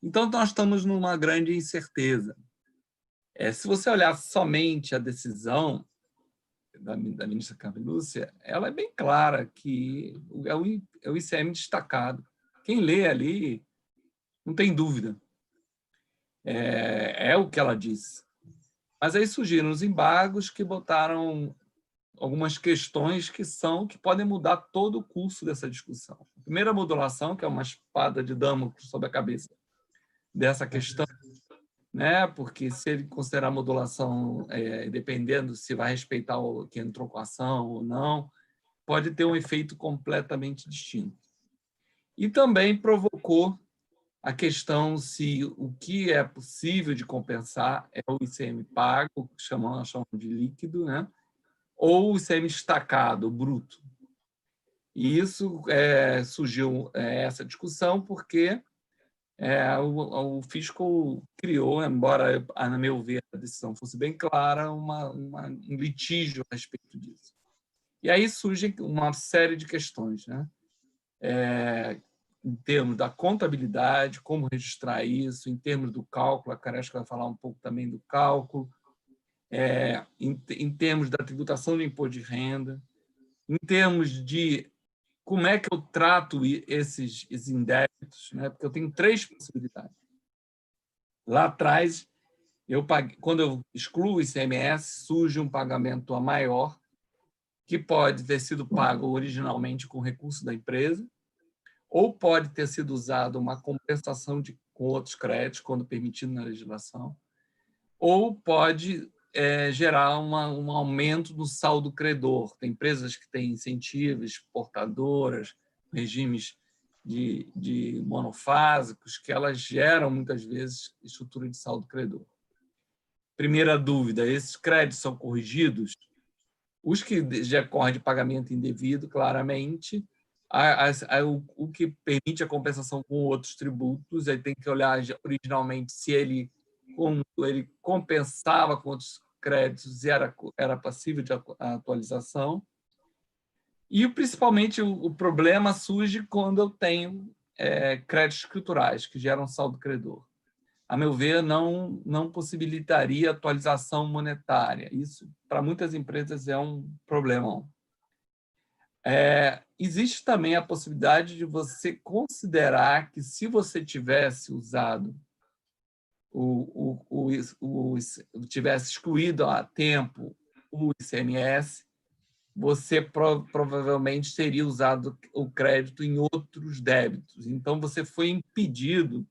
Então, nós estamos numa grande incerteza. Se você olhar somente a decisão da ministra Carmen Lúcia, ela é bem clara que é o ICM destacado. Quem lê ali não tem dúvida. É o que ela disse. Mas aí surgiram os embargos que botaram algumas questões que podem mudar todo o curso dessa discussão. A primeira modulação, que é uma espada de Damocles sobre a cabeça dessa questão, né? Porque se ele considerar a modulação, dependendo se vai respeitar o que entrou com a ação ou não, pode ter um efeito completamente distinto. E também provocou a questão se o que é possível de compensar é o ICM pago, que chamam de líquido, né? Ou o ICM destacado, bruto. E isso surgiu essa discussão porque o fisco criou, embora, a meu ver, a decisão fosse bem clara, um litígio a respeito disso. E aí surge uma série de questões, né? Em termos da contabilidade, como registrar isso, em termos do cálculo, a Karen vai falar um pouco também do cálculo, em termos da tributação do imposto de renda, em termos de como é que eu trato esses indébitos, né? Porque eu tenho 3 possibilidades. Lá atrás, quando eu excluo o ICMS, surge um pagamento a maior, que pode ter sido pago originalmente com recurso da empresa, ou pode ter sido usado uma compensação com outros créditos, quando permitido na legislação, ou pode gerar um aumento do saldo credor. Tem empresas que têm incentivos, exportadoras, regimes de monofásicos, que elas geram, muitas vezes, estrutura de saldo credor. Primeira dúvida, esses créditos são corrigidos? Os que decorrem de pagamento indevido, claramente, o que permite a compensação com outros tributos, aí tem que olhar originalmente se ele compensava com outros créditos e era passível de atualização. E, principalmente, o problema surge quando eu tenho créditos escriturais, que geram saldo credor. A meu ver, não possibilitaria atualização monetária. Isso, para muitas empresas, é um problemão. Existe também a possibilidade de você considerar que, se você tivesse usado tivesse excluído a tempo o ICMS, você provavelmente teria usado o crédito em outros débitos. Então, você foi impedido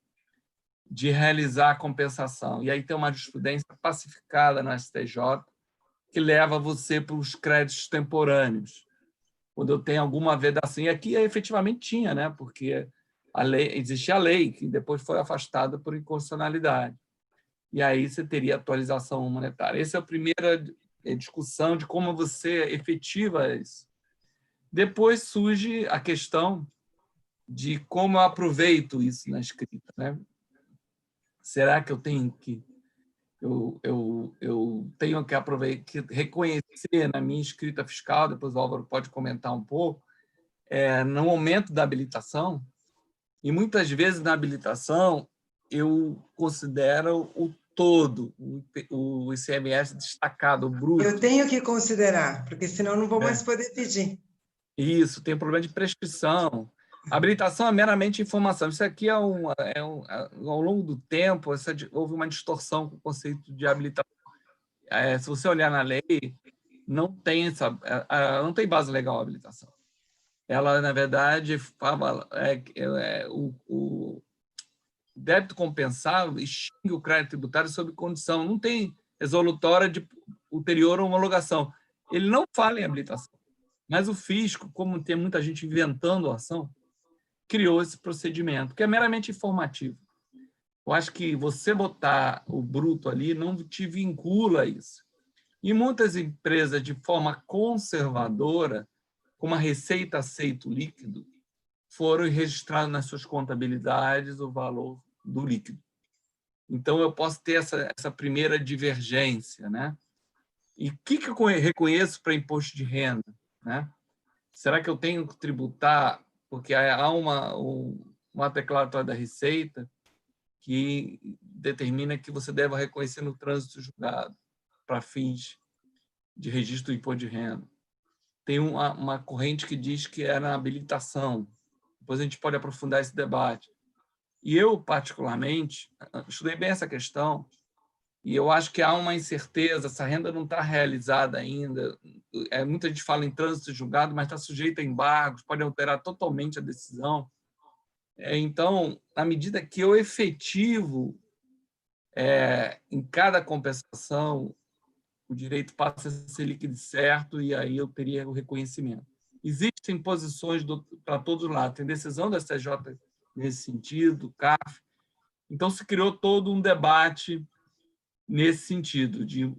de realizar a compensação. E aí tem uma jurisprudência pacificada na STJ que leva você para os créditos temporâneos, quando eu tenho alguma vedação. E aqui efetivamente tinha, né? Porque existia a lei, que depois foi afastada por inconstitucionalidade. E aí você teria atualização monetária. Essa é a primeira discussão de como você efetiva isso. Depois surge a questão de como eu aproveito isso na escrita, né? Será que eu tenho que tenho que reconhecer na minha escrita fiscal, depois o Álvaro pode comentar um pouco, no momento da habilitação, e muitas vezes na habilitação eu considero o todo, o ICMS destacado, o bruto. Eu tenho que considerar, porque senão não vou mais poder pedir. Isso, tem problema de prescrição. A habilitação é meramente informação. Isso aqui ao longo do tempo, houve uma distorção com o conceito de habilitação. Se você olhar na lei, não tem base legal a habilitação. Ela, na verdade, fala o débito compensado extingue o crédito tributário sob condição. Não tem resolutória de ulterior homologação. Ele não fala em habilitação. Mas o fisco, como tem muita gente inventando a ação, criou esse procedimento, que é meramente informativo. Eu acho que você botar o bruto ali não te vincula a isso. E muitas empresas, de forma conservadora, como a Receita aceita o líquido, foram registrados nas suas contabilidades o valor do líquido. Então, eu posso ter essa primeira divergência, né? E o que eu reconheço para imposto de renda? Né? Será que eu tenho que tributar? Porque há uma declaratória da Receita que determina que você deve reconhecer no trânsito julgado para fins de registro do imposto de renda. Tem uma corrente que diz que é na habilitação. Depois a gente pode aprofundar esse debate. E eu, particularmente, estudei bem essa questão e eu acho que há uma incerteza, essa renda não está realizada ainda. Muita gente fala em trânsito julgado, mas está sujeita a embargos, pode alterar totalmente a decisão. Então, na medida que eu efetivo em cada compensação, o direito passa a ser líquido certo e aí eu teria o reconhecimento. Existem posições para todos os lados. Tem decisão da STJ nesse sentido, CAF. Então, se criou todo um debate nesse sentido, de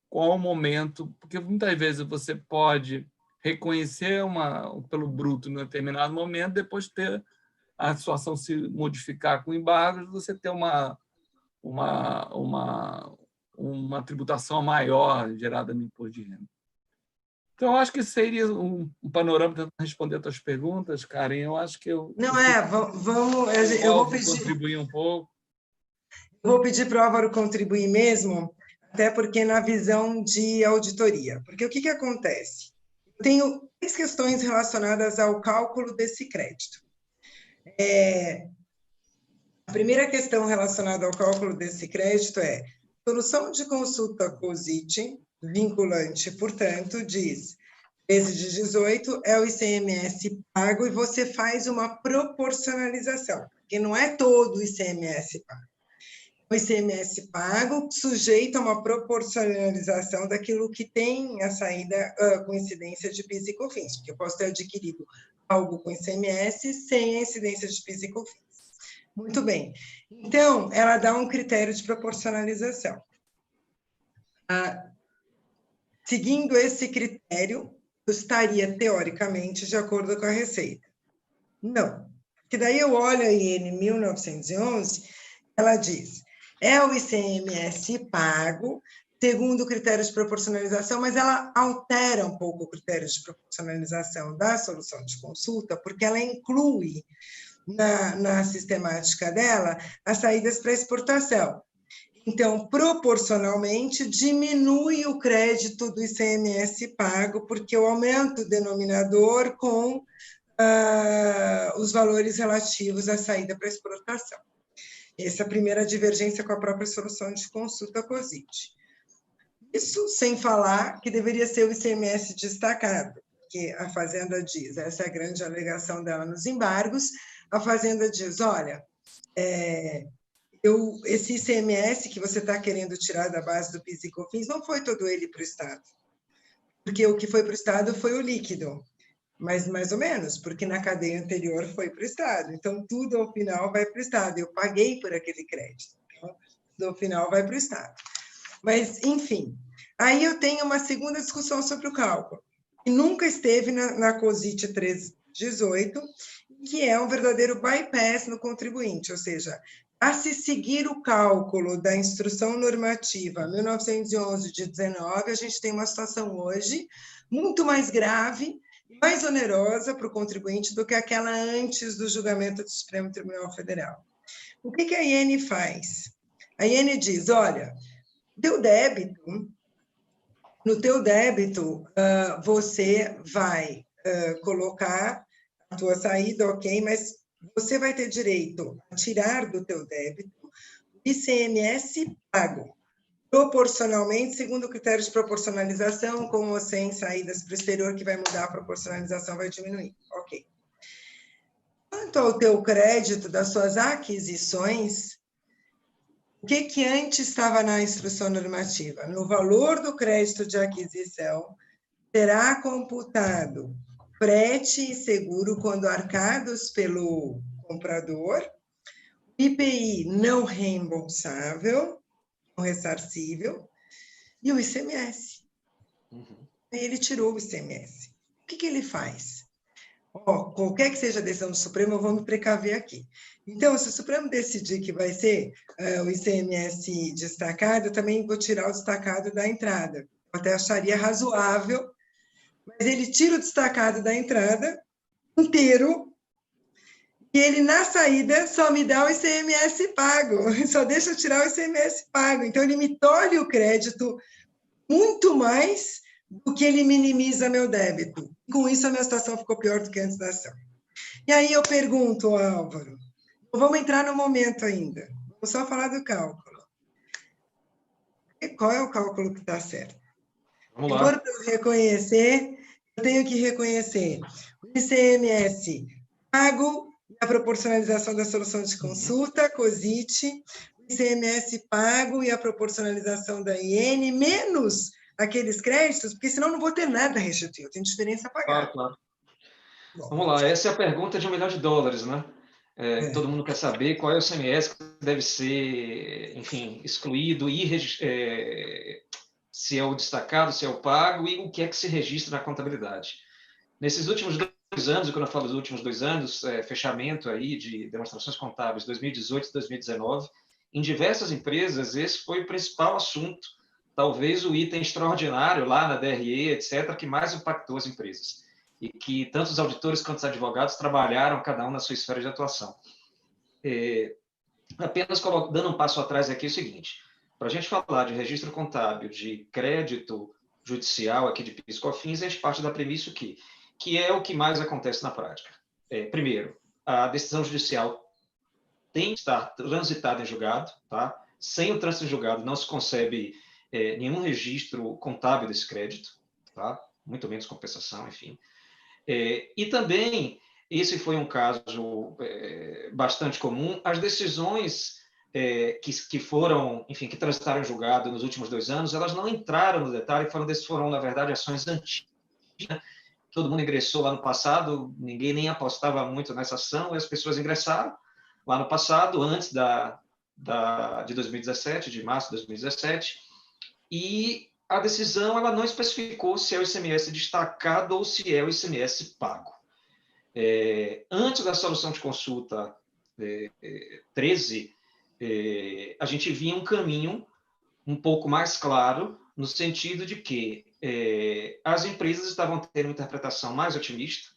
qual o momento, porque muitas vezes você pode reconhecer pelo bruto em um determinado momento, depois ter a situação se modificar com embargos, você ter uma tributação maior gerada no imposto de renda. Então, eu acho que seria um panorama para responder as tuas perguntas, Karen. Eu acho que eu... Não, eu vou pedir... contribuir um pouco. Eu vou pedir para o Álvaro contribuir mesmo, até porque na visão de auditoria. Porque o que acontece? Eu tenho 3 questões relacionadas ao cálculo desse crédito. A primeira questão relacionada ao cálculo desse crédito é solução de consulta COSIT, vinculante, portanto, diz 13 de 18 é o ICMS pago e você faz uma proporcionalização, porque não é todo o ICMS pago. O ICMS pago sujeito a uma proporcionalização daquilo que tem a saída com incidência de PIS e COFINS, porque eu posso ter adquirido algo com ICMS sem a incidência de PIS e COFINS. Muito bem. Então, ela dá um critério de proporcionalização. Seguindo esse critério, eu estaria, teoricamente, de acordo com a Receita. Não. Porque daí eu olho a IN 1911, ela diz... É o ICMS pago, segundo o critério de proporcionalização, mas ela altera um pouco o critério de proporcionalização da solução de consulta, porque ela inclui na sistemática dela as saídas para exportação. Então, proporcionalmente, diminui o crédito do ICMS pago, porque eu aumento o denominador com os valores relativos à saída para exportação. Essa é a primeira divergência com a própria solução de consulta COSIT. Isso sem falar que deveria ser o ICMS destacado, que a Fazenda diz, essa é a grande alegação dela nos embargos, a Fazenda diz, olha, esse ICMS que você está querendo tirar da base do PIS e COFINS não foi todo ele para o Estado, porque o que foi para o Estado foi o líquido, mas mais ou menos, porque na cadeia anterior foi para o Estado. Então, tudo ao final vai para o Estado. Eu paguei por aquele crédito. Então, tudo ao final vai para o Estado. Mas, enfim, aí eu tenho uma segunda discussão sobre o cálculo, que nunca esteve na COSIT 1318, que é um verdadeiro bypass no contribuinte, ou seja, a se seguir o cálculo da instrução normativa 1911 de 19, a gente tem uma situação hoje muito mais grave, mais onerosa para o contribuinte do que aquela antes do julgamento do Supremo Tribunal Federal. O que a IN faz? A IN diz, olha, no teu débito, você vai colocar a tua saída, ok, mas você vai ter direito a tirar do teu débito ICMS pago, proporcionalmente, segundo o critério de proporcionalização, com ou sem saídas para o exterior, que vai mudar, a proporcionalização vai diminuir. Ok. Quanto ao teu crédito das suas aquisições, o que antes estava na instrução normativa? No valor do crédito de aquisição, será computado frete e seguro quando arcados pelo comprador, IPI não reembolsável, ressarcível, e o ICMS. Ele tirou o ICMS. O que ele faz? Qualquer que seja a decisão do Supremo, eu vou me precaver aqui. Então, se o Supremo decidir que vai ser o ICMS destacado, eu também vou tirar o destacado da entrada. eu até acharia razoável, mas ele tira o destacado da entrada inteiro e ele, na saída, só me dá o ICMS pago, só deixa eu tirar o ICMS pago. Então, ele me tolhe o crédito muito mais do que ele minimiza meu débito. Com isso, a minha situação ficou pior do que antes da ação. E aí eu pergunto, Álvaro, vamos entrar no momento ainda, vamos só falar do cálculo. E qual é o cálculo que está certo? Vamos lá. Para eu reconhecer, eu tenho que reconhecer o ICMS pago e a proporcionalização da solução de consulta, COSIT, o ICMS pago e a proporcionalização da IN, menos aqueles créditos, porque senão não vou ter nada a restituir, eu tenho diferença a pagar. Claro, claro. Vamos lá, essa é a pergunta de $1 milhão, né? Todo mundo quer saber qual é o ICMS que deve ser, enfim, excluído, se é o destacado, se é o pago e o que é que se registra na contabilidade. Nesses últimos 2 anos, e quando eu falo dos últimos 2 anos, fechamento aí de demonstrações contábeis 2018 e 2019, em diversas empresas esse foi o principal assunto, talvez o item extraordinário lá na DRE, etc., que mais impactou as empresas. E que tanto os auditores quanto os advogados trabalharam, cada um na sua esfera de atuação. Apenas dando um passo atrás aqui é o seguinte, para a gente falar de registro contábil, de crédito judicial aqui de PIS e COFINS, a gente parte da premissa que é o que mais acontece na prática. Primeiro, a decisão judicial tem que estar transitada em julgado, tá? Sem o trânsito em julgado não se concebe nenhum registro contábil desse crédito, tá? Muito menos compensação, enfim. E também, esse foi um caso bastante comum, as decisões que foram, enfim, que transitaram em julgado nos últimos 2 anos, elas não entraram no detalhe, foram, na verdade, ações antigas. Todo mundo ingressou lá no passado, ninguém nem apostava muito nessa ação, e as pessoas ingressaram lá no passado, antes de 2017, de março de 2017, e a decisão ela não especificou se é o ICMS destacado ou se é o ICMS pago. Antes da solução de consulta 13, a gente via um caminho um pouco mais claro, no sentido de que as empresas estavam tendo uma interpretação mais otimista,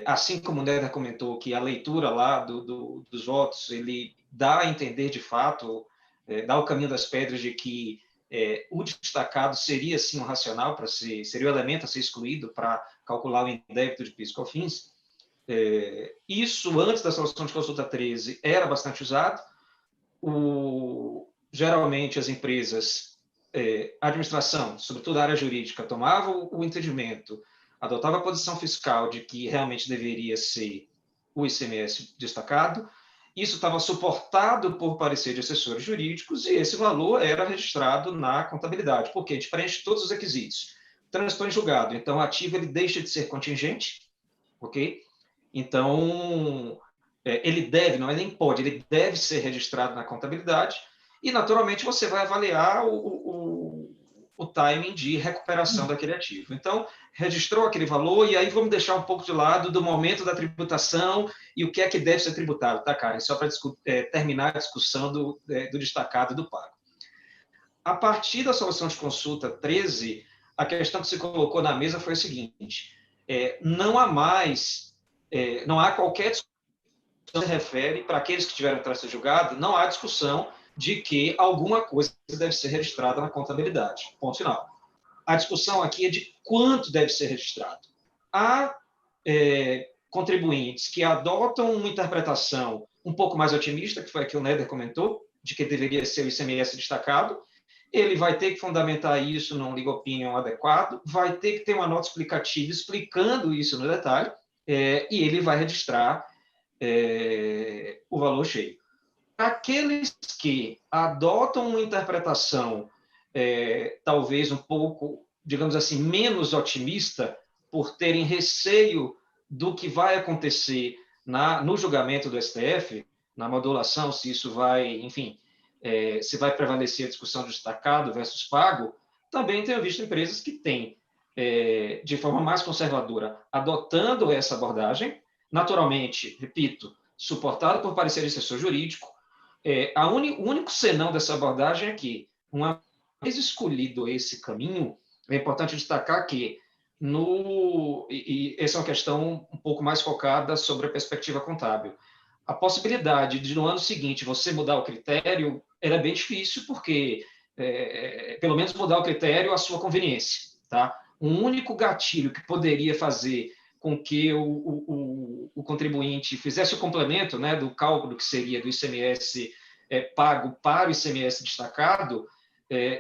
assim como o Néder comentou que a leitura lá dos votos, ele dá a entender de fato, dá o caminho das pedras de que o destacado seria sim um racional seria o elemento a ser excluído para calcular o débito de PIS e COFINS. Isso antes da solução de consulta 13 era bastante usado. Geralmente as empresas, a administração, sobretudo a área jurídica, tomava o entendimento, adotava a posição fiscal de que realmente deveria ser o ICMS destacado. Isso estava suportado por parecer de assessores jurídicos e esse valor era registrado na contabilidade, porque a gente preenche todos os requisitos. Transitou em julgado, então o ativo ele deixa de ser contingente, ok? Então, ele deve, não é nem pode, ele deve ser registrado na contabilidade e, naturalmente, você vai avaliar o timing de recuperação daquele ativo. Então, registrou aquele valor e aí vamos deixar um pouco de lado do momento da tributação e o que é que deve ser tributado, tá, Karen? Só para terminar a discussão do destacado e do pago. A partir da solução de consulta 13, a questão que se colocou na mesa foi a seguinte, não há qualquer discussão que se refere, para aqueles que tiveram trânsito julgado, não há discussão de que alguma coisa deve ser registrada na contabilidade. Ponto final. A discussão aqui é de quanto deve ser registrado. Há contribuintes que adotam uma interpretação um pouco mais otimista, que foi a que o Néder comentou, de que deveria ser o ICMS destacado. Ele vai ter que fundamentar isso num legal opinion adequado, vai ter que ter uma nota explicativa explicando isso no detalhe, e ele vai registrar o valor cheio. Aqueles que adotam uma interpretação talvez um pouco, digamos assim, menos otimista, por terem receio do que vai acontecer no julgamento do STF, na modulação, se isso vai, enfim, se vai prevalecer a discussão de destacado versus pago, também tenho visto empresas que têm, de forma mais conservadora, adotando essa abordagem, naturalmente, repito, suportado por parecer de assessor jurídico. O único senão dessa abordagem é que, uma vez escolhido esse caminho, é importante destacar que, e essa é uma questão um pouco mais focada sobre a perspectiva contábil, a possibilidade de, no ano seguinte, você mudar o critério era bem difícil, porque, pelo menos, mudar o critério à sua conveniência. Tá? Um único gatilho que poderia fazer com que o contribuinte fizesse o complemento, né, do cálculo que seria do ICMS pago para o ICMS destacado,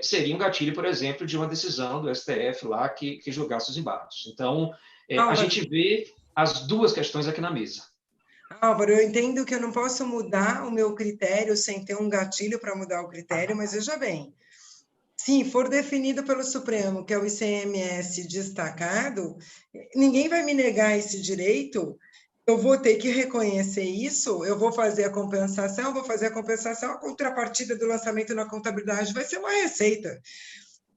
seria um gatilho, por exemplo, de uma decisão do STF lá que julgasse os embargos. Então, a gente vê as duas questões aqui na mesa. Álvaro, eu entendo que eu não posso mudar o meu critério sem ter um gatilho para mudar o critério, mas veja bem, se for definido pelo Supremo, que é o ICMS destacado, ninguém vai me negar esse direito, eu vou ter que reconhecer isso, eu vou fazer a compensação, a contrapartida do lançamento na contabilidade vai ser uma receita.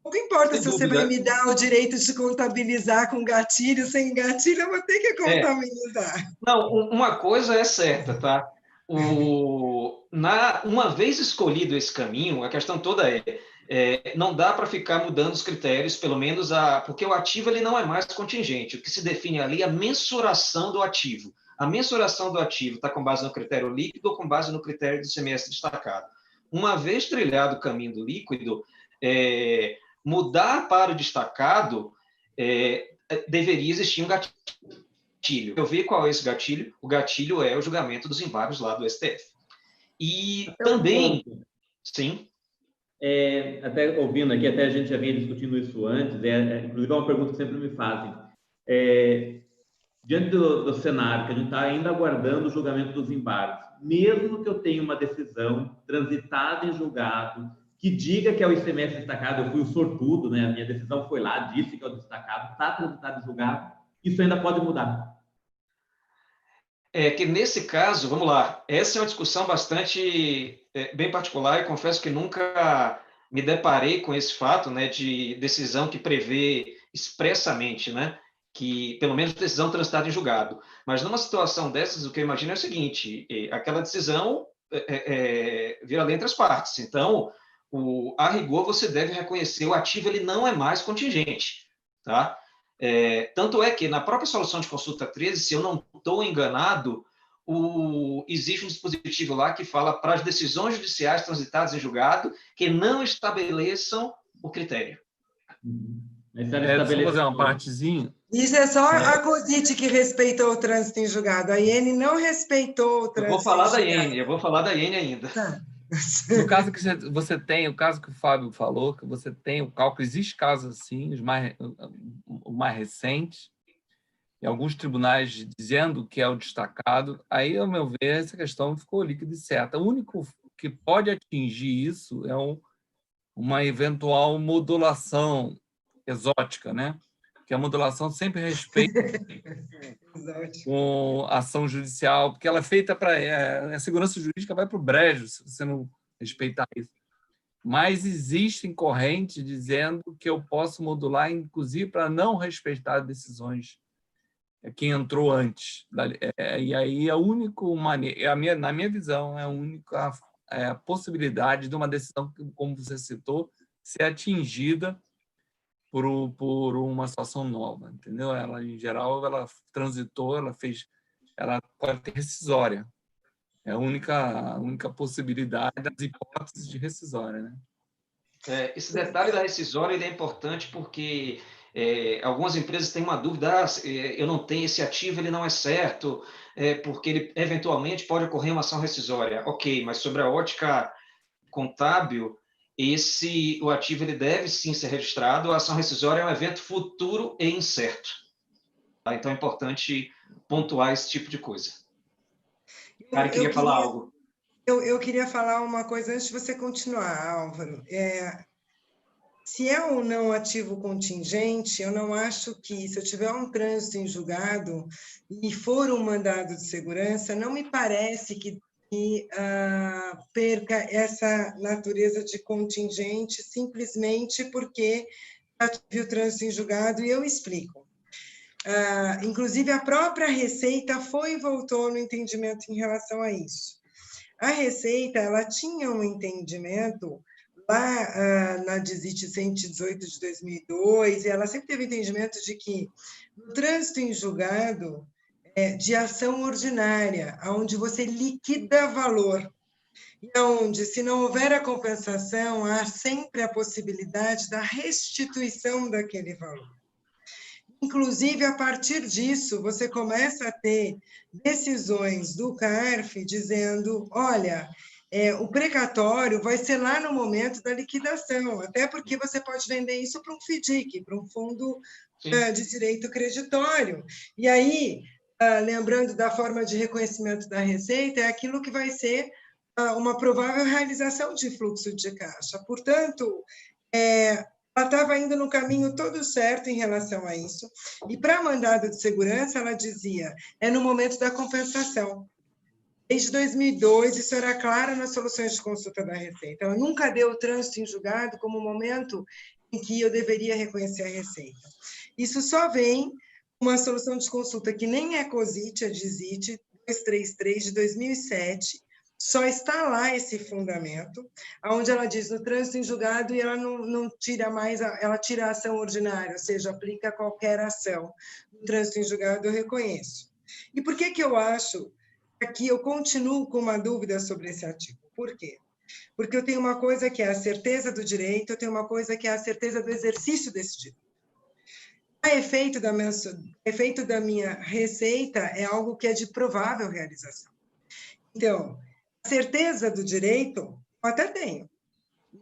Não importa se você vai me dar o direito de contabilizar com gatilho, sem gatilho, eu vou ter que contabilizar. Não, uma coisa é certa, tá? Uma vez escolhido esse caminho, a questão toda não dá para ficar mudando os critérios, pelo menos porque o ativo ele não é mais contingente. O que se define ali é a mensuração do ativo. A mensuração do ativo está com base no critério líquido ou com base no critério do ICMS destacado. Uma vez trilhado o caminho do líquido, mudar para o destacado, deveria existir um gatilho. Eu vi qual é esse gatilho. O gatilho é o julgamento dos embargos lá do STF. E também... Sim. Até ouvindo aqui, até a gente já vinha discutindo isso antes, inclusive é uma pergunta que sempre me fazem. Diante do cenário que a gente está ainda aguardando o julgamento dos embargos, mesmo que eu tenha uma decisão transitada em julgado, que diga que é o ICMS destacado, eu fui o sortudo, né? A minha decisão foi lá, disse que é o destacado, está transitado em julgado, isso ainda pode mudar. Que nesse caso, vamos lá, essa é uma discussão bastante bem particular e confesso que nunca me deparei com esse fato, né, de decisão que prevê expressamente, né, que pelo menos decisão transitada em julgado. Mas numa situação dessas, o que eu imagino é o seguinte, aquela decisão vira lei entre as partes. Então, a rigor, você deve reconhecer o ativo, ele não é mais contingente, tá? Tanto é que na própria solução de consulta 13, se eu não estou enganado, existe um dispositivo lá que fala para as decisões judiciais transitadas em julgado que não estabeleçam o critério. Deixa eu fazer uma partezinha. Isso é só a COSIT que respeitou o trânsito em julgado. A IN não respeitou o trânsito eu vou falar da IN ainda. Tá. No caso que você tem, o caso que o Fábio falou, que você tem o cálculo, existe casos assim, os mais recentes, e alguns tribunais dizendo que é o destacado, aí, ao meu ver, essa questão ficou líquida e certa. O único que pode atingir isso é uma eventual modulação exótica, né? Que a modulação sempre respeita com a ação judicial, porque ela é feita para... a segurança jurídica vai para o brejo se você não respeitar isso. Mas existem correntes dizendo que eu posso modular, inclusive, para não respeitar decisões quem entrou antes. E aí, na minha visão, é a única possibilidade de uma decisão, como você citou, ser atingida por uma situação nova, entendeu? Ela, em geral, ela transitou, ela pode ter rescisória. É a única possibilidade das hipóteses de rescisória, né? Esse detalhe da rescisória ele é importante porque algumas empresas têm uma dúvida, eu não tenho esse ativo, ele não é certo, porque ele eventualmente pode ocorrer uma ação rescisória. Ok, mas sobre a ótica contábil, o ativo ele deve sim ser registrado, a ação rescisória é um evento futuro e incerto. Tá? Então é importante pontuar esse tipo de coisa. Cara, queria falar algo. Eu queria falar uma coisa antes de você continuar, Álvaro. Se é ou não ativo contingente, eu não acho que, se eu tiver um trânsito em julgado e for um mandado de segurança, não me parece que perca essa natureza de contingente simplesmente porque já tive o trânsito em julgado, e eu explico. Inclusive, a própria Receita foi e voltou no entendimento em relação a isso. A Receita, ela tinha um entendimento lá na DISIT 118 de 2002, ela sempre teve entendimento de que no trânsito em julgado de ação ordinária, onde você liquida valor, e onde, se não houver a compensação, há sempre a possibilidade da restituição daquele valor. Inclusive, a partir disso, você começa a ter decisões do CARF dizendo, olha, o precatório vai ser lá no momento da liquidação, até porque você pode vender isso para um FDIC, para um fundo de direito creditório. E aí, lembrando da forma de reconhecimento da receita, é aquilo que vai ser uma provável realização de fluxo de caixa. Portanto, ela estava indo no caminho todo certo em relação a isso. E para mandado de segurança, ela dizia, no momento da compensação. Desde 2002, isso era claro nas soluções de consulta da Receita. Ela nunca deu o trânsito em julgado como momento em que eu deveria reconhecer a Receita. Isso só vem uma solução de consulta que nem é COSIT, é DISIT, 233 de 2007, só está lá esse fundamento, onde ela diz no trânsito em julgado e ela não tira mais, ela tira a ação ordinária, ou seja, aplica qualquer ação. No trânsito em julgado eu reconheço. E por que eu acho que eu continuo com uma dúvida sobre esse artigo? Por quê? Porque eu tenho uma coisa que é a certeza do direito, eu tenho uma coisa que é a certeza do exercício desse direito. A efeito da minha receita é algo que é de provável realização. Então, a certeza do direito, eu até tenho,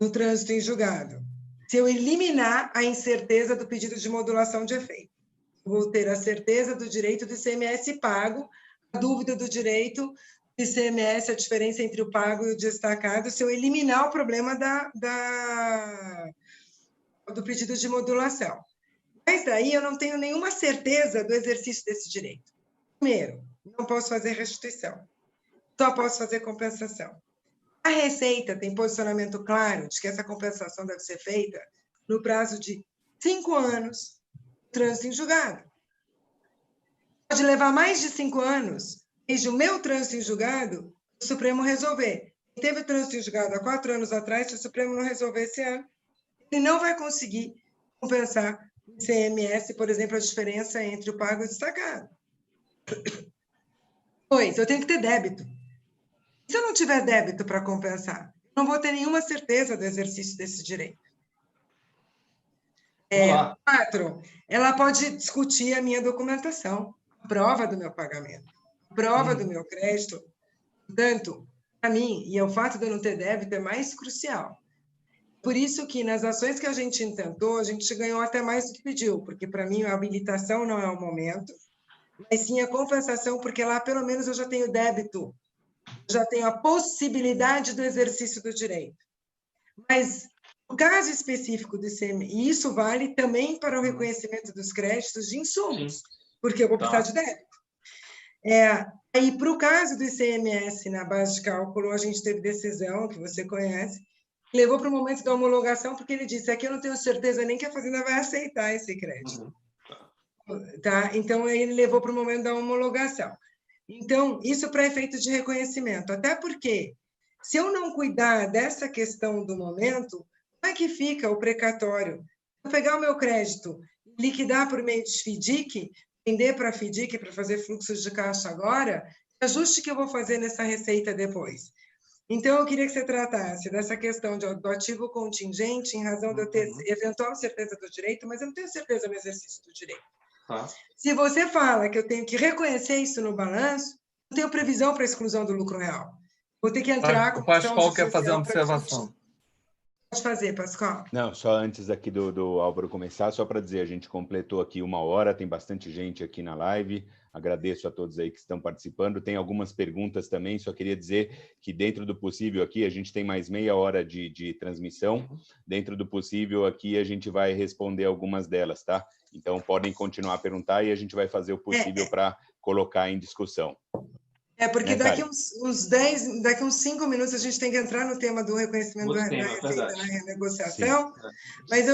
no trânsito em julgado. Se eu eliminar a incerteza do pedido de modulação de efeito, eu vou ter a certeza do direito do ICMS pago, a dúvida do direito do ICMS, a diferença entre o pago e o destacado, se eu eliminar o problema do pedido de modulação. Mas daí eu não tenho nenhuma certeza do exercício desse direito. Primeiro, não posso fazer restituição. Só posso fazer compensação. A Receita tem posicionamento claro de que essa compensação deve ser feita no prazo de 5 anos, trânsito em julgado. Pode levar mais de 5 anos, desde o meu trânsito em julgado, o Supremo resolver. Teve o trânsito em julgado há 4 anos atrás, se o Supremo não resolver esse ano, ele não vai conseguir compensar o ICMS, por exemplo, a diferença entre o pago e o destacado. 2, eu tenho que ter débito. Se eu não tiver débito para compensar, não vou ter nenhuma certeza do exercício desse direito. 4, ela pode discutir a minha documentação, a prova do meu pagamento, a prova do meu crédito. Portanto, para mim, e o fato de eu não ter débito é mais crucial. Por isso que nas ações que a gente intentou, a gente ganhou até mais do que pediu, porque para mim a habilitação não é o momento, mas sim a compensação, porque lá pelo menos eu já tenho débito, já tenho a possibilidade do exercício do direito. Mas, no caso específico do ICMS, e isso vale também para o reconhecimento dos créditos de insumos, porque eu vou precisar de débito. Aí, para o caso do ICMS, na base de cálculo, a gente teve decisão, que você conhece, que levou para o momento da homologação, porque ele disse, aqui eu não tenho certeza nem que a Fazenda vai aceitar esse crédito. Tá? Então, ele levou para o momento da homologação. Então, isso para efeito de reconhecimento. Até porque, se eu não cuidar dessa questão do momento, como é que fica o precatório? Se eu pegar o meu crédito, liquidar por meio de FDIC, vender para FDIC para fazer fluxos de caixa agora, que ajuste que eu vou fazer nessa receita depois? Então, eu queria que você tratasse dessa questão do ativo contingente, em razão de eu ter eventual certeza do direito, mas eu não tenho certeza no exercício do direito. Se você fala que eu tenho que reconhecer isso no balanço, não tenho previsão para a exclusão do lucro real. Vou ter que entrar com o Pascoal quer fazer uma observação. Pode fazer, Pascoal. Não, só antes aqui do Álvaro começar, só para dizer, a gente completou aqui 1 hora, tem bastante gente aqui na live, agradeço a todos aí que estão participando, tem algumas perguntas também, só queria dizer que dentro do possível aqui, a gente tem mais meia hora de transmissão, dentro do possível aqui a gente vai responder algumas delas, tá? Então podem continuar a perguntar e a gente vai fazer o possível para colocar em discussão. Porque daqui uns 5 minutos a gente tem que entrar no tema do reconhecimento da receita na renegociação, mas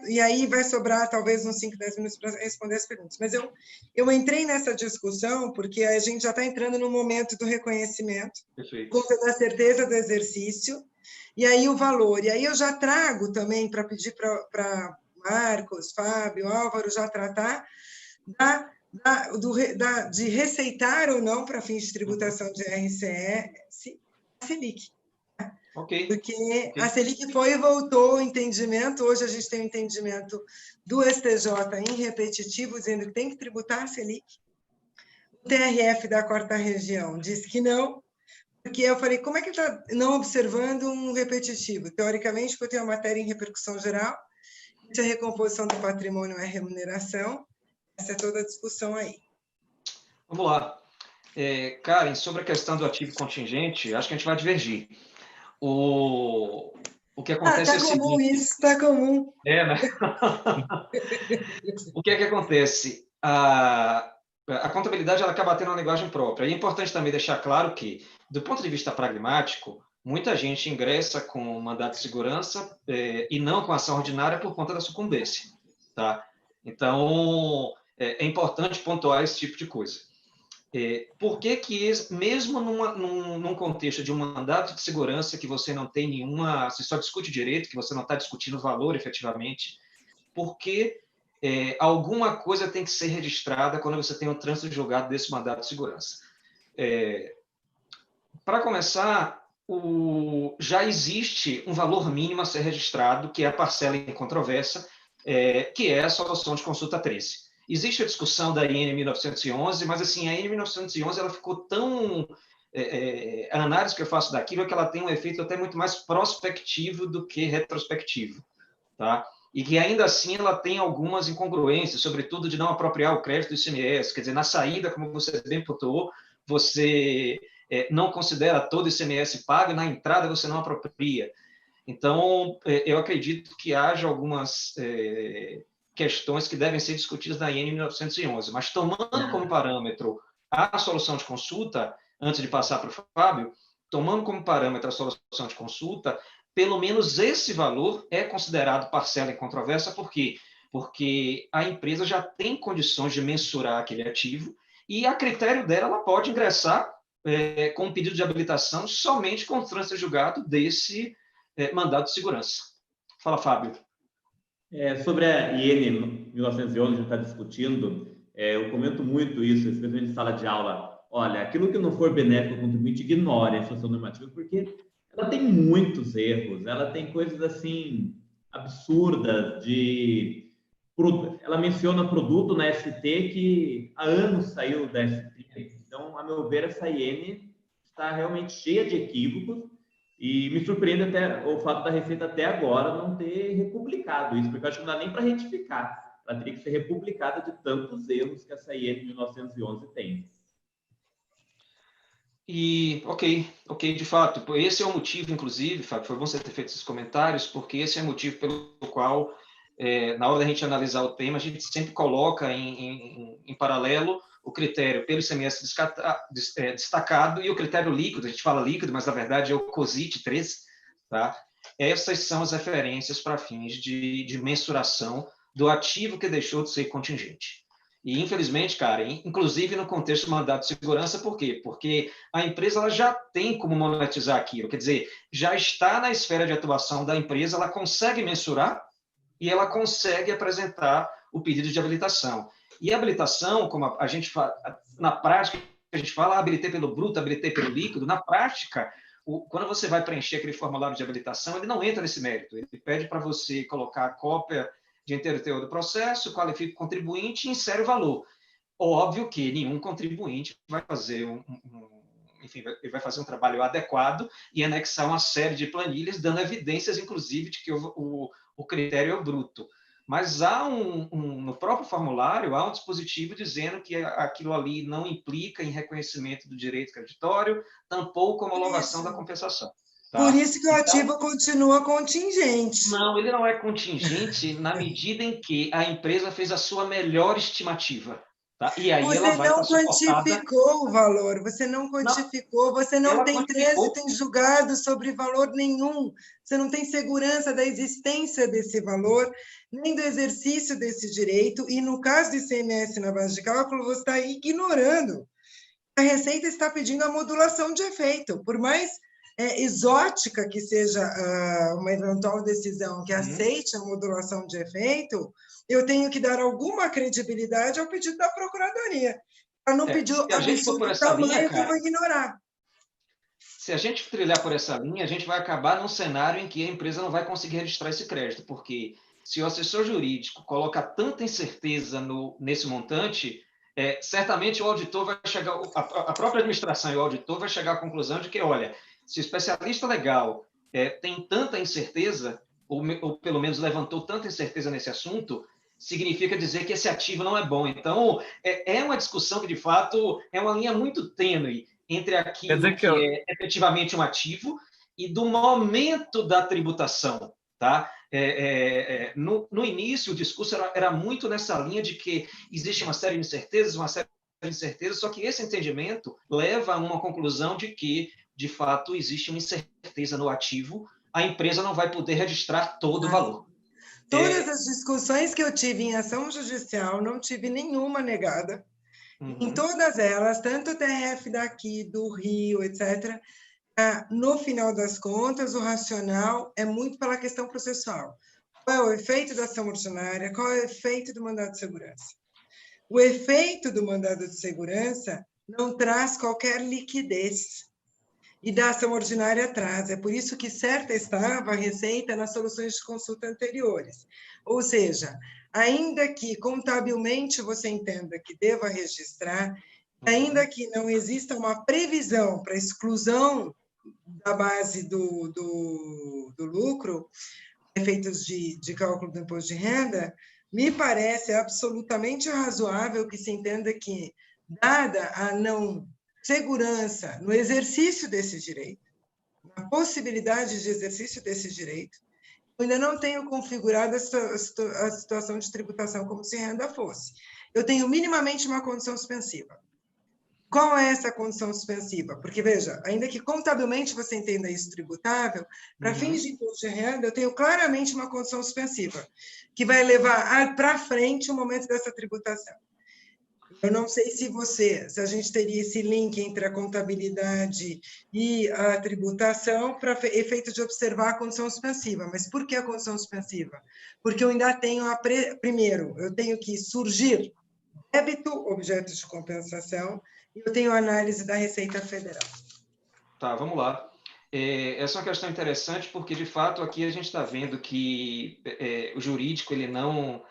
e aí vai sobrar talvez uns 5, 10 minutos para responder as perguntas. Mas eu entrei nessa discussão porque a gente já está entrando no momento do reconhecimento, por conta da certeza do exercício, e aí o valor. E aí eu já trago também, para pedir para Marcos, Fábio, Álvaro já tratar de receitar ou não para fins de tributação de RCE a Selic. Ok. Porque a Selic foi e voltou o entendimento, hoje a gente tem um entendimento do STJ em repetitivo, dizendo que tem que tributar a Selic. O TRF da quarta região disse que não, porque eu falei, como é que está não observando um repetitivo? Teoricamente, porque eu tenho uma matéria em repercussão geral, se a recomposição do patrimônio é remuneração, essa é toda a discussão aí. Vamos lá. Karen, sobre a questão do ativo contingente, acho que a gente vai divergir. O que acontece é o seguinte... comum isso, está comum. Né? O que é que acontece? A contabilidade ela acaba tendo uma linguagem própria. E é importante também deixar claro que, do ponto de vista pragmático, muita gente ingressa com mandato de segurança e não com ação ordinária por conta da sucumbência. Tá? Então, é importante pontuar esse tipo de coisa. Por que mesmo num contexto de um mandato de segurança que você não tem nenhuma... Você só discute direito, que você não está discutindo o valor efetivamente, por que alguma coisa tem que ser registrada quando você tem um trânsito julgado desse mandato de segurança? Para começar, já existe um valor mínimo a ser registrado, que é a parcela em controvérsia, que é a solução de consulta 13. Existe a discussão da IN 1911, mas assim, a IN 1911 ela ficou tão... a análise que eu faço daquilo é que ela tem um efeito até muito mais prospectivo do que retrospectivo. Tá? E que ainda assim ela tem algumas incongruências, sobretudo de não apropriar o crédito do ICMS, quer dizer, na saída, como você bem pontuou, você não considera todo o ICMS pago, e na entrada você não apropria. Então, eu acredito que haja algumas questões que devem ser discutidas na IN 1911, mas tomando como parâmetro a solução de consulta, antes de passar para o Fábio, tomando como parâmetro a solução de consulta, pelo menos esse valor é considerado parcela em controvérsia, por quê? Porque a empresa já tem condições de mensurar aquele ativo e, a critério dela, ela pode ingressar com um pedido de habilitação somente com o trânsito julgado desse mandato de segurança. Fala, Fábio. Sobre a IN 1911, a gente está discutindo, eu comento muito isso, especialmente em sala de aula. Olha, aquilo que não for benéfico ao contribuinte, ignore a instrução normativa, porque ela tem muitos erros, ela tem coisas assim absurdas de... Ela menciona produto na ST que há anos saiu da ST. Então, a meu ver, essa IN está realmente cheia de equívocos e me surpreende até o fato da Receita até agora não ter republicado isso, porque eu acho que não dá nem para retificar. Ela teria que ser republicada de tantos erros que essa IN de 1911 tem. E, ok, de fato, esse é o motivo, inclusive, Fábio, foi bom você ter feito esses comentários, porque esse é o motivo pelo qual, na hora da gente analisar o tema, a gente sempre coloca em paralelo o critério pelo ICMS destacado e o critério líquido, a gente fala líquido, mas na verdade é o COSIT 3, tá? Essas são as referências para fins de mensuração do ativo que deixou de ser contingente. E, infelizmente, cara, inclusive no contexto do mandato de segurança, por quê? Porque a empresa ela já tem como monetizar aquilo, quer dizer, já está na esfera de atuação da empresa, ela consegue mensurar e ela consegue apresentar o pedido de habilitação. E a habilitação, como a gente fala, na prática, a gente fala, habilitei pelo bruto, habilitei pelo líquido, na prática, quando você vai preencher aquele formulário de habilitação, ele não entra nesse mérito, ele pede para você colocar a cópia de inteiro teor do processo, qualifica o contribuinte e insere o valor. Óbvio que nenhum contribuinte vai fazer enfim, ele vai fazer um trabalho adequado e anexar uma série de planilhas, dando evidências, inclusive, de que o critério é o bruto. Mas há no próprio formulário, há um dispositivo dizendo que aquilo ali não implica em reconhecimento do direito creditório, tampouco homologação da compensação. Tá? Por isso que o ativo continua contingente. Não, ele não é contingente na medida em que a empresa fez a sua melhor estimativa. Tá? E aí você ela vai não quantificou o valor, você não quantificou, você não tem trânsito em julgado sobre valor nenhum, você não tem segurança da existência desse valor, nem do exercício desse direito, e no caso do ICMS na base de cálculo, você está ignorando. A Receita está pedindo a modulação de efeito, por mais exótica que seja uma eventual decisão que aceite a modulação de efeito, eu tenho que dar alguma credibilidade ao pedido da Procuradoria. Para não pedir se a gente for por essa linha, que eu vou ignorar. Se a gente trilhar por essa linha, a gente vai acabar num cenário em que a empresa não vai conseguir registrar esse crédito, porque se o assessor jurídico coloca tanta incerteza nesse montante, certamente o auditor vai chegar, a própria administração e o auditor vai chegar à conclusão de que, olha, se o especialista legal tem tanta incerteza, ou pelo menos levantou tanta incerteza nesse assunto, significa dizer que esse ativo não é bom. Então, é uma discussão que, de fato, é uma linha muito tênue entre aquilo que é efetivamente um ativo e do momento da tributação, tá? No início, o discurso era muito nessa linha de que existe uma série de incertezas, só que esse entendimento leva a uma conclusão de que, de fato, existe uma incerteza no ativo, a empresa não vai poder registrar todo o valor. Todas as discussões que eu tive em ação judicial, não tive nenhuma negada. Em todas elas, tanto o TRF daqui, do Rio, etc., no final das contas, o racional é muito pela questão processual. Qual é o efeito da ação ordinária? Qual é o efeito do mandado de segurança? O efeito do mandado de segurança não traz qualquer liquidez, e da ação ordinária traz. É por isso que certa estava a Receita nas soluções de consulta anteriores. Ou seja, ainda que contabilmente você entenda que deva registrar, ainda que não exista uma previsão para exclusão da base do lucro, efeitos de cálculo do imposto de renda, me parece absolutamente razoável que se entenda que, dada a não segurança no exercício desse direito, na possibilidade de exercício desse direito, eu ainda não tenho configurado a situação de tributação como se renda fosse. Eu tenho minimamente uma condição suspensiva. Qual é essa condição suspensiva? Porque, veja, ainda que contabilmente você entenda isso tributável, para fins de imposto de renda, eu tenho claramente uma condição suspensiva, que vai levar para frente o momento dessa tributação. Eu não sei se a gente teria esse link entre a contabilidade e a tributação para efeito de observar a condição suspensiva. Mas por que a condição suspensiva? Porque eu ainda tenho, primeiro, eu tenho que surgir débito, objeto de compensação, e eu tenho análise da Receita Federal. Tá, vamos lá. Essa é uma questão interessante, porque, de fato, aqui a gente está vendo que o jurídico ele não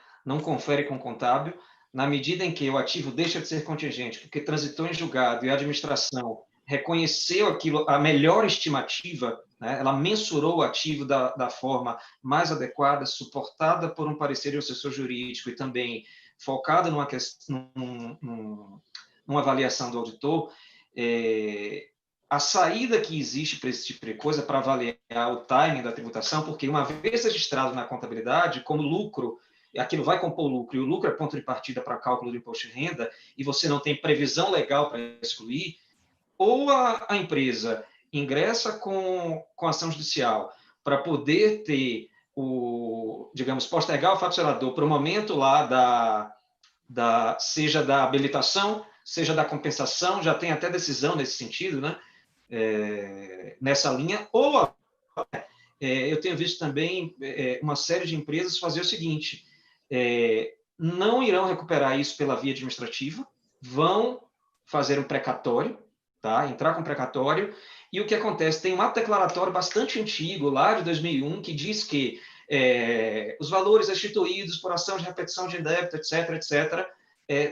confere com o contábil, na medida em que o ativo deixa de ser contingente, porque transitou em julgado e a administração reconheceu aquilo, a melhor estimativa, né? Ela mensurou o ativo da forma mais adequada, suportada por um parecer de um assessor jurídico e também focada numa avaliação do auditor, a saída que existe para esse tipo de coisa, para avaliar o timing da tributação, porque uma vez registrado na contabilidade, como lucro, aquilo vai compor o lucro, e o lucro é ponto de partida para cálculo do imposto de renda, e você não tem previsão legal para excluir, ou a empresa ingressa com ação judicial para poder ter digamos, postergar o fato para o momento lá seja da habilitação, seja da compensação, já tem até decisão nesse sentido, né? Nessa linha, ou eu tenho visto também uma série de empresas fazer o seguinte, não irão recuperar isso pela via administrativa, vão fazer um precatório, tá? Entrar com precatório, e o que acontece? Tem um ato declaratório bastante antigo, lá de 2001, que diz que os valores instituídos por ação de repetição de débito, etc.,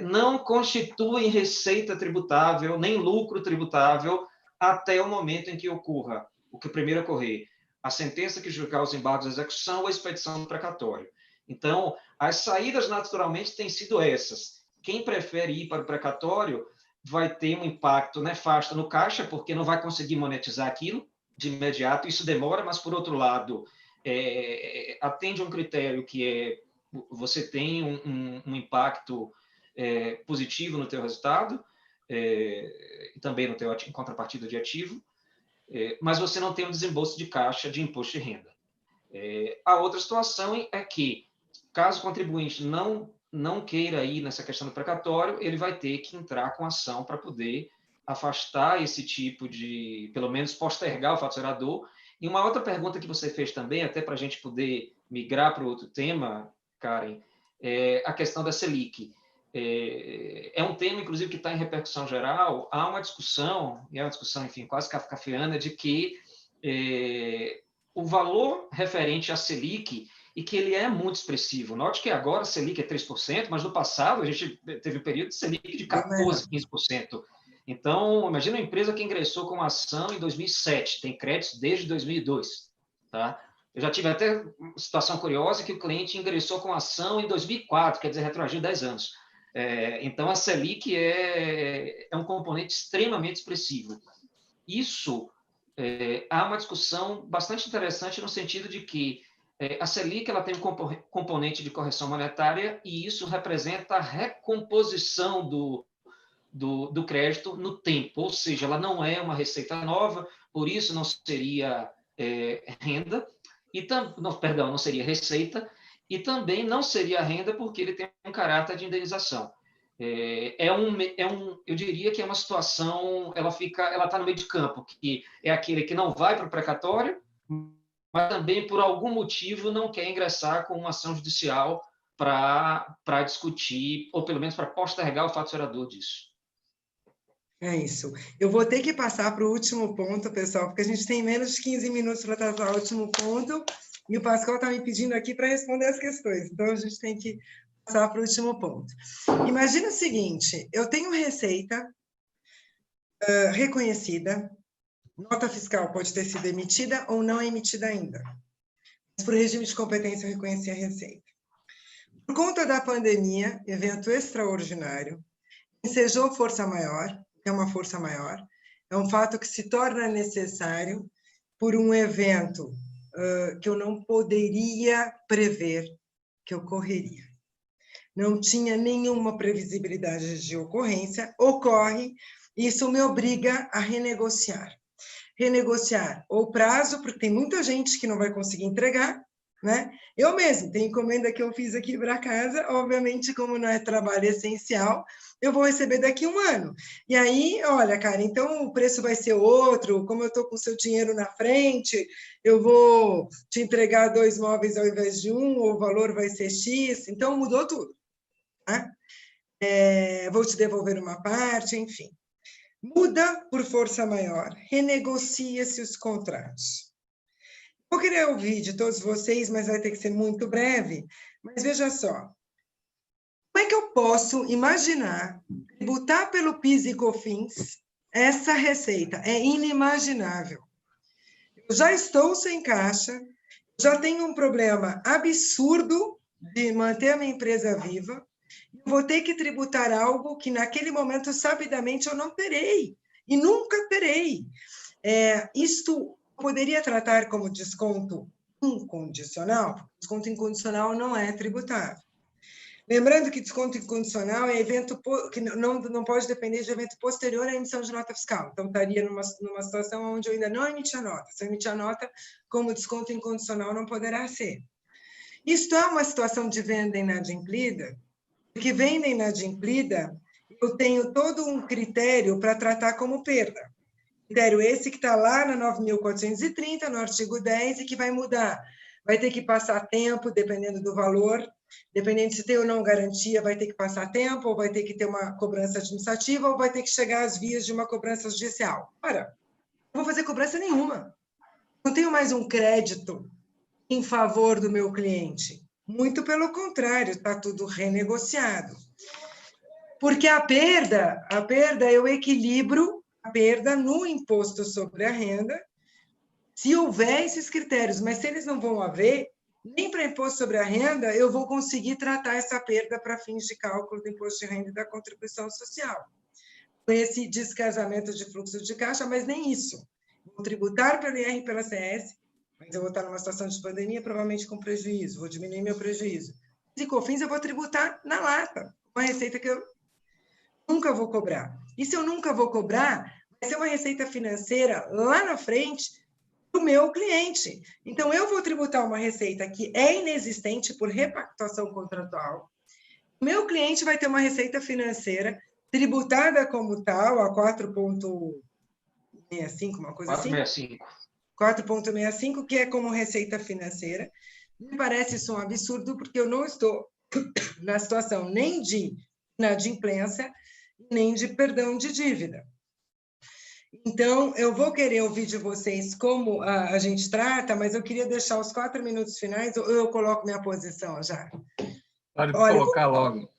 não constituem receita tributável, nem lucro tributável, até o momento em que ocorra, o que primeiro ocorrer, a sentença que julgar os embargos de execução ou a expedição do precatório. Então, as saídas naturalmente têm sido essas. Quem prefere ir para o precatório vai ter um impacto nefasto no caixa, porque não vai conseguir monetizar aquilo de imediato, isso demora, mas, por outro lado, atende a um critério que você tem um impacto positivo no teu resultado, e também no teu em contrapartida de ativo, mas você não tem um desembolso de caixa de imposto de renda. A outra situação é que, caso o contribuinte não queira ir nessa questão do precatório, ele vai ter que entrar com ação para poder afastar esse tipo de, pelo menos, postergar o fato gerador. E uma outra pergunta que você fez também, até para a gente poder migrar para outro tema, Karen, é a questão da Selic. É um tema, inclusive, que está em repercussão geral. Há uma discussão, e é uma discussão, enfim, quase kafkiana, de que o valor referente à Selic, e que ele é muito expressivo. Note que agora a Selic é 3%, mas no passado a gente teve um período de Selic de 14%, 15%. Então, imagina uma empresa que ingressou com ação em 2007, tem créditos desde 2002. Tá? Eu já tive até uma situação curiosa que o cliente ingressou com ação em 2004, quer dizer, retroagiu 10 anos. Então, a Selic é um componente extremamente expressivo. Isso, há uma discussão bastante interessante no sentido de que a Selic ela tem um componente de correção monetária e isso representa a recomposição do crédito no tempo, ou seja, ela não é uma receita nova, por isso não seria renda, não seria receita, e também não seria renda porque ele tem um caráter de indenização. Eu diria que é uma situação, ela está no meio de campo, que é aquele que não vai para o precatório, mas também, por algum motivo, não quer ingressar com uma ação judicial para discutir, ou pelo menos para postergar o fato gerador disso. É isso. Eu vou ter que passar para o último ponto, pessoal, porque a gente tem menos de 15 minutos para tratar o último ponto, e o Pascoal está me pedindo aqui para responder as questões, então a gente tem que passar para o último ponto. Imagina o seguinte, eu tenho receita reconhecida, nota fiscal pode ter sido emitida ou não emitida ainda, mas por regime de competência eu reconheci a receita. Por conta da pandemia, evento extraordinário, ensejou força maior, é uma força maior, é um fato que se torna necessário por um evento que eu não poderia prever que ocorreria. Não tinha nenhuma previsibilidade de ocorrência, ocorre, isso me obriga a renegociar. Renegociar o prazo, porque tem muita gente que não vai conseguir entregar, né? Eu mesmo, tem encomenda que eu fiz aqui para casa, obviamente, como não é trabalho essencial, eu vou receber daqui a 1 ano. E aí, olha, cara, então o preço vai ser outro, como eu estou com o seu dinheiro na frente, eu vou te entregar 2 móveis ao invés de 1, ou o valor vai ser X, então mudou tudo. Tá? Vou te devolver uma parte, enfim. Muda por força maior, renegocia-se os contratos. Vou querer ouvir de todos vocês, mas vai ter que ser muito breve. Mas veja só, como é que eu posso imaginar tributar pelo PIS e COFINS essa receita? É inimaginável. Eu já estou sem caixa, já tenho um problema absurdo de manter a minha empresa viva, vou ter que tributar algo que naquele momento, sabidamente, eu não terei, e nunca terei. Isto poderia tratar como desconto incondicional? Desconto incondicional não é tributável. Lembrando que desconto incondicional é evento que não pode depender de evento posterior à emissão de nota fiscal. Então, estaria numa situação onde eu ainda não emiti a nota. Se eu emitir a nota, como desconto incondicional não poderá ser. Isto é uma situação de venda inadimplida, porque venda inadimplida, eu tenho todo um critério para tratar como perda. Critério esse que está lá na 9.430, no artigo 10, e que vai mudar. Vai ter que passar tempo, dependendo do valor, dependendo se tem ou não garantia, vai ter que passar tempo, ou vai ter que ter uma cobrança administrativa, ou vai ter que chegar às vias de uma cobrança judicial. Ora, não vou fazer cobrança nenhuma. Não tenho mais um crédito em favor do meu cliente. Muito pelo contrário, está tudo renegociado. Porque a perda, eu equilibro a perda no imposto sobre a renda, se houver esses critérios, mas se eles não vão haver, nem para imposto sobre a renda, eu vou conseguir tratar essa perda para fins de cálculo do imposto de renda e da contribuição social. Com esse descasamento de fluxo de caixa, mas nem isso. Vou tributar pelo IR e pela CS, mas eu vou estar numa situação de pandemia, provavelmente com prejuízo, vou diminuir meu prejuízo. E COFINS eu vou tributar na lata, uma receita que eu nunca vou cobrar. E se eu nunca vou cobrar, vai ser uma receita financeira lá na frente para o meu cliente. Então, eu vou tributar uma receita que é inexistente por repactuação contratual. O meu cliente vai ter uma receita financeira tributada como tal, a 4,65, uma coisa assim? 4,65, que é como receita financeira. Me parece isso um absurdo, porque eu não estou na situação nem de inadimplência, nem de perdão de dívida. Então, eu vou querer ouvir de vocês como a gente trata, mas eu queria deixar os 4 minutos finais, ou eu coloco minha posição já? Pode colocar logo.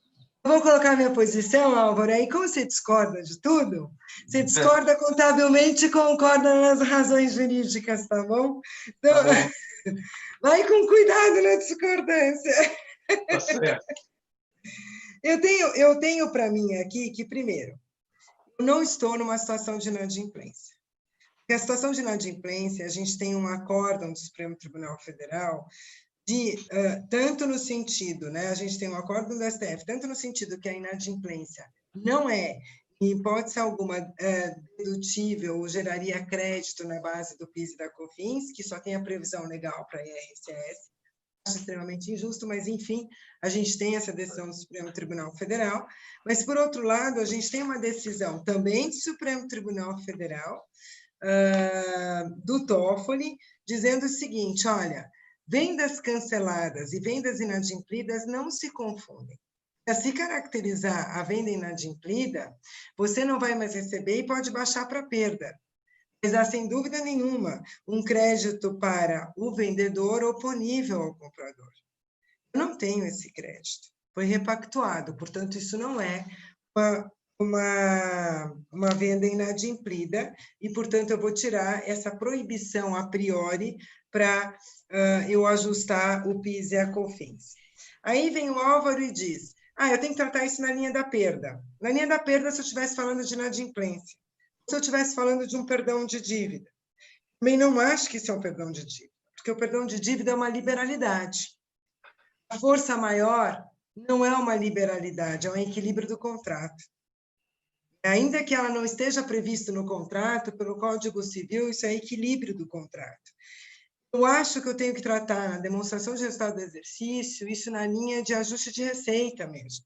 Eu vou colocar minha posição, Álvaro, aí como você discorda de tudo, você discorda contabilmente e concorda nas razões jurídicas, tá bom? Então, tá bom. Vai com cuidado na discordância. Tá certo. Eu tenho para mim aqui que, primeiro, eu não estou numa situação de inadimplência. Porque a situação de inadimplência, a gente tem um acórdão do Supremo Tribunal Federal, tanto no sentido, né, a gente tem um acórdão do STF, tanto no sentido que a inadimplência não é, em hipótese alguma, dedutível ou geraria crédito na base do PIS e da COFINS, que só tem a previsão legal para IRCS, acho extremamente injusto, mas, enfim, a gente tem essa decisão do Supremo Tribunal Federal, mas, por outro lado, a gente tem uma decisão também do Supremo Tribunal Federal, do Toffoli, dizendo o seguinte, olha, vendas canceladas e vendas inadimplidas não se confundem. Para se caracterizar a venda inadimplida, você não vai mais receber e pode baixar para perda. Mas há, sem dúvida nenhuma, um crédito para o vendedor oponível ao comprador. Eu não tenho esse crédito. Foi repactuado, portanto, isso não é uma venda inadimplida e, portanto, eu vou tirar essa proibição a priori para eu ajustar o PIS e a COFINS. Aí vem o Álvaro e diz, eu tenho que tratar isso na linha da perda. Na linha da perda, se eu estivesse falando de inadimplência, se eu estivesse falando de um perdão de dívida. Também não acho que isso é um perdão de dívida, porque o perdão de dívida é uma liberalidade. A força maior não é uma liberalidade, é um equilíbrio do contrato. Ainda que ela não esteja prevista no contrato, pelo Código Civil, isso é equilíbrio do contrato. Eu acho que eu tenho que tratar na demonstração de resultado do exercício, isso na linha de ajuste de receita mesmo,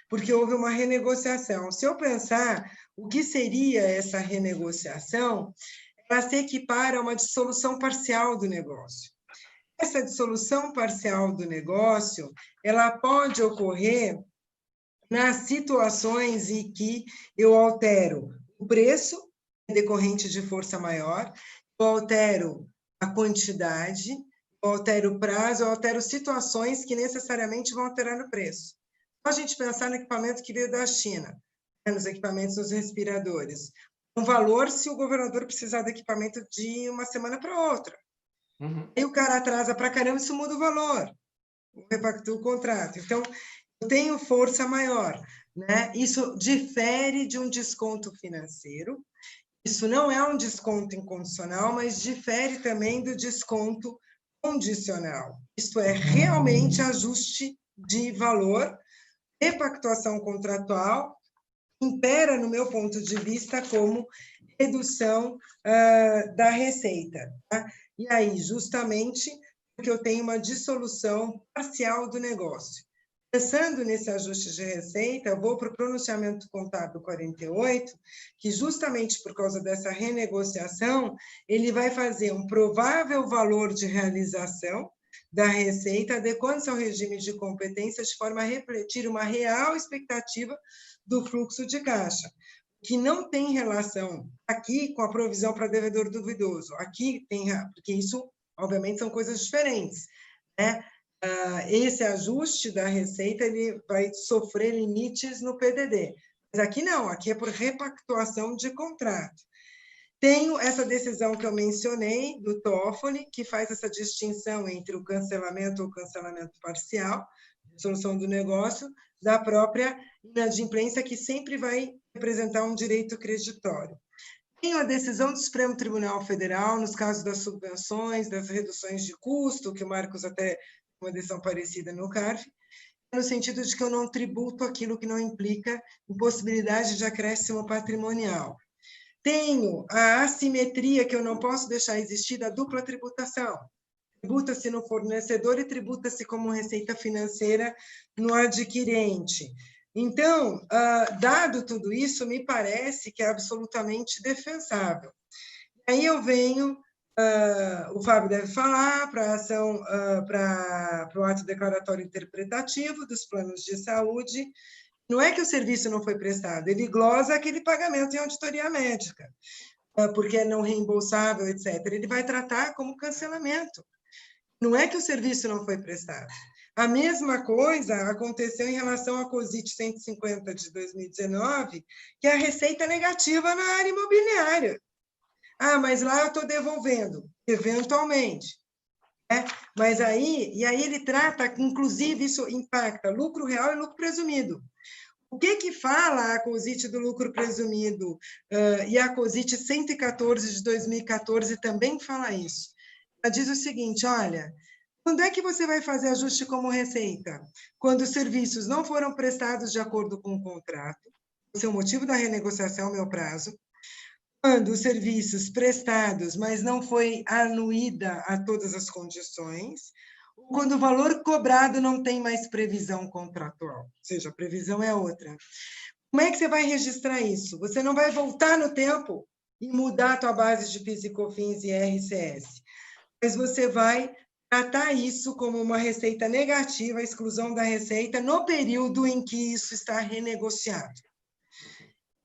porque houve uma renegociação. Se eu pensar o que seria essa renegociação, ela se equipara a uma dissolução parcial do negócio. Essa dissolução parcial do negócio, ela pode ocorrer nas situações em que eu altero o preço decorrente de força maior, eu altero a quantidade, eu altero o prazo, eu altero situações que necessariamente vão alterar o preço. A gente pensar no equipamento que veio da China, nos equipamentos dos respiradores. Um valor se o governador precisar do equipamento de uma semana para outra. Uhum. Aí o cara atrasa para caramba, isso muda o valor. Repactua o contrato. Então, eu tenho força maior, né? Isso difere de um desconto financeiro. Isso não é um desconto incondicional, mas difere também do desconto condicional. Isto é realmente ajuste de valor, repactuação contratual, impera, no meu ponto de vista, como redução da receita. Tá? E aí, justamente, porque eu tenho uma dissolução parcial do negócio. Pensando nesse ajuste de receita, eu vou para o pronunciamento contábil 48, que justamente por causa dessa renegociação, ele vai fazer um provável valor de realização da receita, adequando-se ao regime de competência de forma a refletir uma real expectativa do fluxo de caixa, que não tem relação aqui com a provisão para devedor duvidoso. Aqui tem, porque isso, obviamente, são coisas diferentes, né? Esse ajuste da receita ele vai sofrer limites no PDD. Mas aqui não, aqui é por repactuação de contrato. Tenho essa decisão que eu mencionei, do Toffoli, que faz essa distinção entre o cancelamento ou cancelamento parcial, dissolução do negócio, da própria inadimplência, que sempre vai representar um direito creditório. Tenho a decisão do Supremo Tribunal Federal, nos casos das subvenções, das reduções de custo, que o Marcos até uma decisão parecida no CARF, no sentido de que eu não tributo aquilo que não implica impossibilidade de acréscimo patrimonial. Tenho a assimetria que eu não posso deixar existir da dupla tributação. Tributa-se no fornecedor e tributa-se como receita financeira no adquirente. Então, dado tudo isso, me parece que é absolutamente defensável. Aí eu venho, o Fábio deve falar, para a ação, para o ato declaratório interpretativo dos planos de saúde. Não é que o serviço não foi prestado, ele glosa aquele pagamento em auditoria médica, porque é não reembolsável, etc. Ele vai tratar como cancelamento. Não é que o serviço não foi prestado. A mesma coisa aconteceu em relação à COSIT 150 de 2019, que é a receita negativa na área imobiliária. Mas lá eu estou devolvendo, eventualmente. Né? Mas aí ele trata, inclusive, isso impacta lucro real e lucro presumido. O que fala a COSIT do lucro presumido e a COSIT 114 de 2014 também fala isso. Ela diz o seguinte, olha, quando é que você vai fazer ajuste como receita? Quando os serviços não foram prestados de acordo com o contrato, esse é o motivo da renegociação, meu prazo. Quando os serviços prestados, mas não foi anuída a todas as condições, quando o valor cobrado não tem mais previsão contratual, ou seja, a previsão é outra. Como é que você vai registrar isso? Você não vai voltar no tempo e mudar a tua base de PIS e COFINS e RCS, mas você vai tratar isso como uma receita negativa, a exclusão da receita, no período em que isso está renegociado.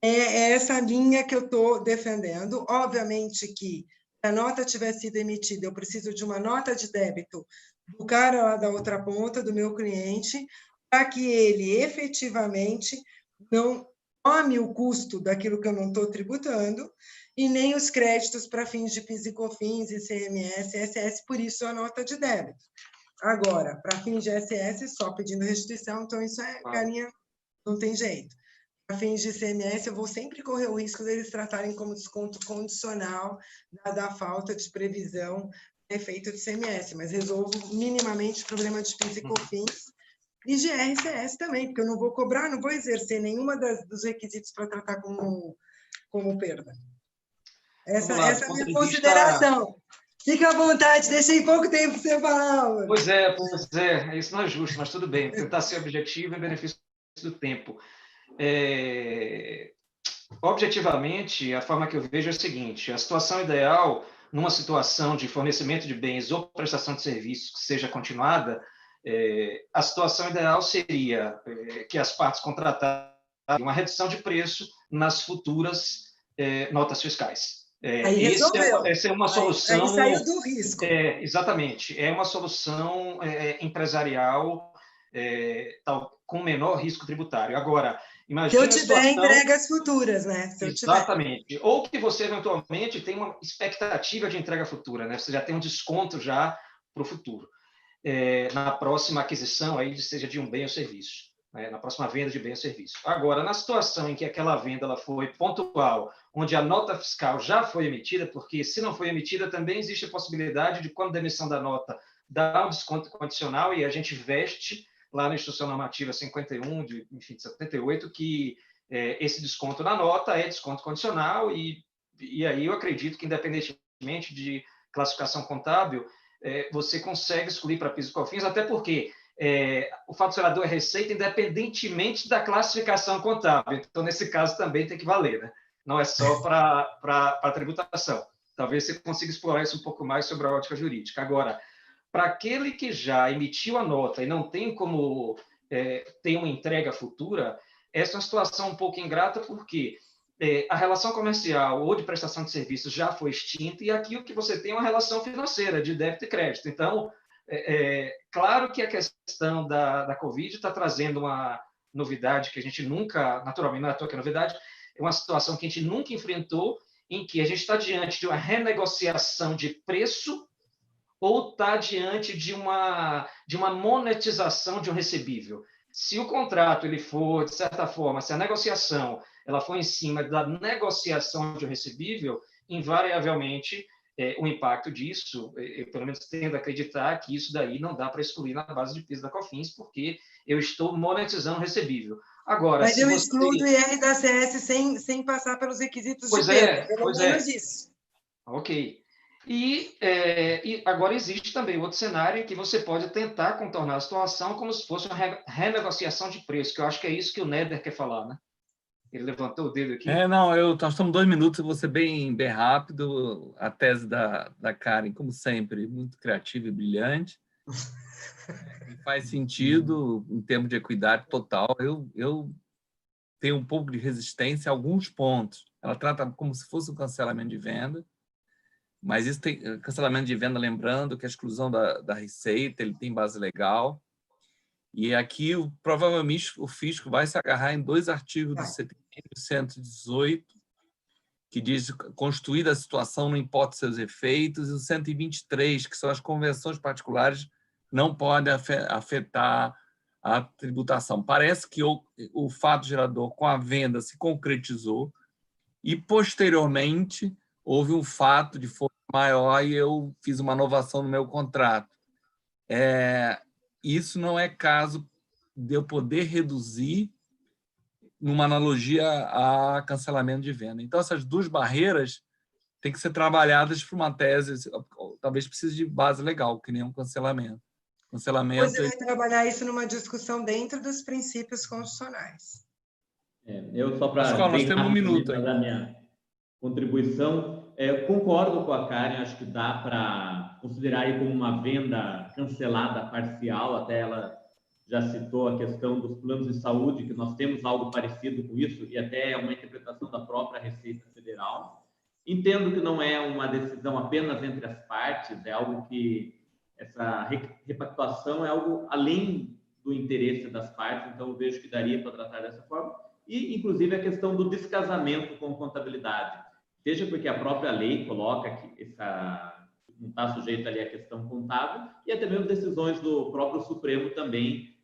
É essa linha que eu estou defendendo. Obviamente que, se a nota tiver sido emitida, eu preciso de uma nota de débito do cara lá da outra ponta, do meu cliente, para que ele efetivamente não tome o custo daquilo que eu não estou tributando e nem os créditos para fins de PIS e COFINS, ICMS, ISS, por isso a nota de débito. Agora, para fins de ISS, só pedindo restituição, então isso é galinha, não tem jeito. Para fins de ICMS, eu vou sempre correr o risco deles tratarem como desconto condicional da falta de previsão efeito de ICMS, mas resolvo minimamente o problema de PIS e COFINS e de RCS também, porque eu não vou cobrar, não vou exercer nenhuma dos requisitos para tratar como perda. Essa é a minha consideração. Fica à vontade, deixei pouco tempo para você falar. Pois é, isso não é justo, mas tudo bem, tentar ser objetivo em benefício do tempo. Objetivamente, a forma que eu vejo é a seguinte: a situação ideal, numa situação de fornecimento de bens ou prestação de serviços que seja continuada, a situação ideal seria que as partes contratassem uma redução de preço nas futuras notas fiscais. Essa é uma solução... Aí saiu do risco. Exatamente. É uma solução empresarial com menor risco tributário. Agora, imagina se eu tiver entregas futuras, né? Exatamente. Ou que você, eventualmente, tem uma expectativa de entrega futura, né? Você já tem um desconto já para o futuro. Na próxima aquisição, aí, seja de um bem ou serviço. Na próxima venda de bem ou serviço. Agora, na situação em que aquela venda ela foi pontual, onde a nota fiscal já foi emitida, porque se não foi emitida, também existe a possibilidade de, quando da emissão da nota, dar um desconto condicional e a gente veste lá na Instrução Normativa 51, de 78, que esse desconto na nota é desconto condicional e aí eu acredito que, independentemente de classificação contábil, você consegue excluir para PIS e COFINS, até porque o fato gerador é receita independentemente da classificação contábil. Então, nesse caso, também tem que valer, né? Não é só para a tributação. Talvez você consiga explorar isso um pouco mais sobre a ótica jurídica. Agora, para aquele que já emitiu a nota e não tem como ter uma entrega futura, essa é uma situação um pouco ingrata, porque a relação comercial ou de prestação de serviços já foi extinta e aqui o que você tem é uma relação financeira de débito e crédito. Então, claro que a questão da Covid está trazendo uma novidade que a gente nunca, naturalmente, não é à toa que é novidade, é uma situação que a gente nunca enfrentou, em que a gente está diante de uma renegociação de preço ou está diante de uma monetização de um recebível. Se o contrato ele for, de certa forma, se a negociação ela for em cima da negociação de um recebível, invariavelmente, o impacto disso, eu pelo menos tendo a acreditar que isso daí não dá para excluir na base de PIS da COFINS, porque eu estou monetizando o recebível. Agora, mas eu excluo o IR da CS sem passar pelos requisitos de perda, pelo menos isso. Ok. E agora existe também outro cenário em que você pode tentar contornar a situação como se fosse uma renegociação de preço, que eu acho que é isso que o Néder quer falar, né? Ele levantou o dedo aqui. Não, nós estamos 2 minutos, eu vou ser bem rápido. A tese da Karen, como sempre, muito criativa e brilhante. E faz sentido em termos de equidade total. Eu tenho um pouco de resistência a alguns pontos. Ela trata como se fosse um cancelamento de venda, mas isso tem cancelamento de venda, lembrando que a exclusão da receita, ele tem base legal. E aqui, provavelmente, o fisco vai se agarrar em 2 artigos do CTN 118, que diz constituída a situação não importa seus efeitos, e o 123, que são as convenções particulares, não podem afetar a tributação. Parece que o fato gerador com a venda se concretizou e, posteriormente, houve um fato de força maior e eu fiz uma inovação no meu contrato. Isso não é caso de eu poder reduzir numa analogia a cancelamento de venda. Então, essas 2 barreiras têm que ser trabalhadas para uma tese, talvez precise de base legal, que nem um cancelamento. Você vai trabalhar isso numa discussão dentro dos princípios constitucionais. Eu só para nós temos 1 minuto aí. dar minha contribuição, concordo com a Karen, acho que dá para considerar aí como uma venda cancelada parcial, até ela já citou a questão dos planos de saúde, que nós temos algo parecido com isso, e até é uma interpretação da própria Receita Federal. Entendo que não é uma decisão apenas entre as partes, é algo que essa repactuação é algo além do interesse das partes, então eu vejo que daria para tratar dessa forma. E, inclusive, a questão do descasamento com contabilidade, seja porque a própria lei coloca que não está sujeito ali à questão contábil, e até mesmo decisões do próprio Supremo também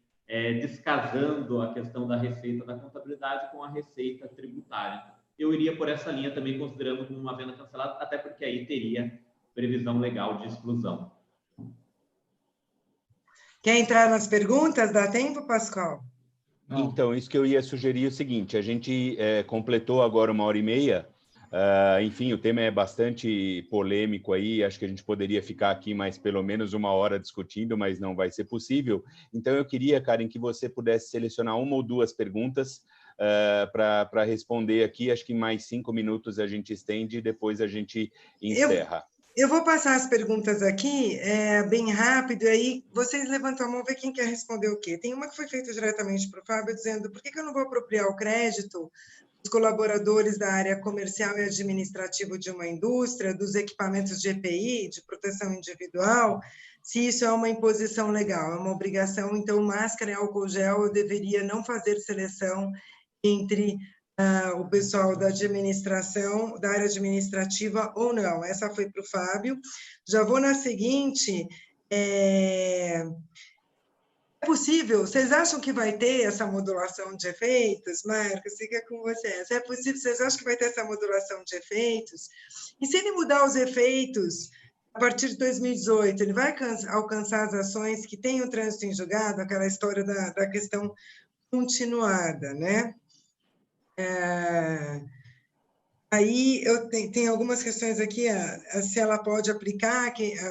descasando a questão da receita da contabilidade com a receita tributária. Eu iria por essa linha também, considerando como uma venda cancelada, até porque aí teria previsão legal de exclusão. Quer entrar nas perguntas? Dá tempo, Pascoal? Não. Então, isso que eu ia sugerir é o seguinte, a gente completou agora 1h30, enfim, o tema é bastante polêmico aí, acho que a gente poderia ficar aqui mais pelo menos 1 hora discutindo, mas não vai ser possível. Então, eu queria, Karen, que você pudesse selecionar 1 ou 2 perguntas para responder aqui, acho que mais 5 minutos a gente estende e depois a gente encerra. Eu vou passar as perguntas aqui, bem rápido, e aí vocês levantam a mão, ver quem quer responder o quê. Tem uma que foi feita diretamente para o Fábio, dizendo por que eu não vou apropriar o crédito dos colaboradores da área comercial e administrativa de uma indústria, dos equipamentos de EPI, de proteção individual, se isso é uma imposição legal, é uma obrigação, então máscara e álcool gel eu deveria não fazer seleção entre o pessoal da administração, da área administrativa ou não. Essa foi para o Fábio. Já vou na seguinte. É possível? Vocês acham que vai ter essa modulação de efeitos? Marcos, fica com vocês. É possível? Vocês acham que vai ter essa modulação de efeitos? E se ele mudar os efeitos a partir de 2018, ele vai alcançar as ações que têm o trânsito em julgado, aquela história da questão continuada, né? Aí eu tenho algumas questões aqui, se ela pode aplicar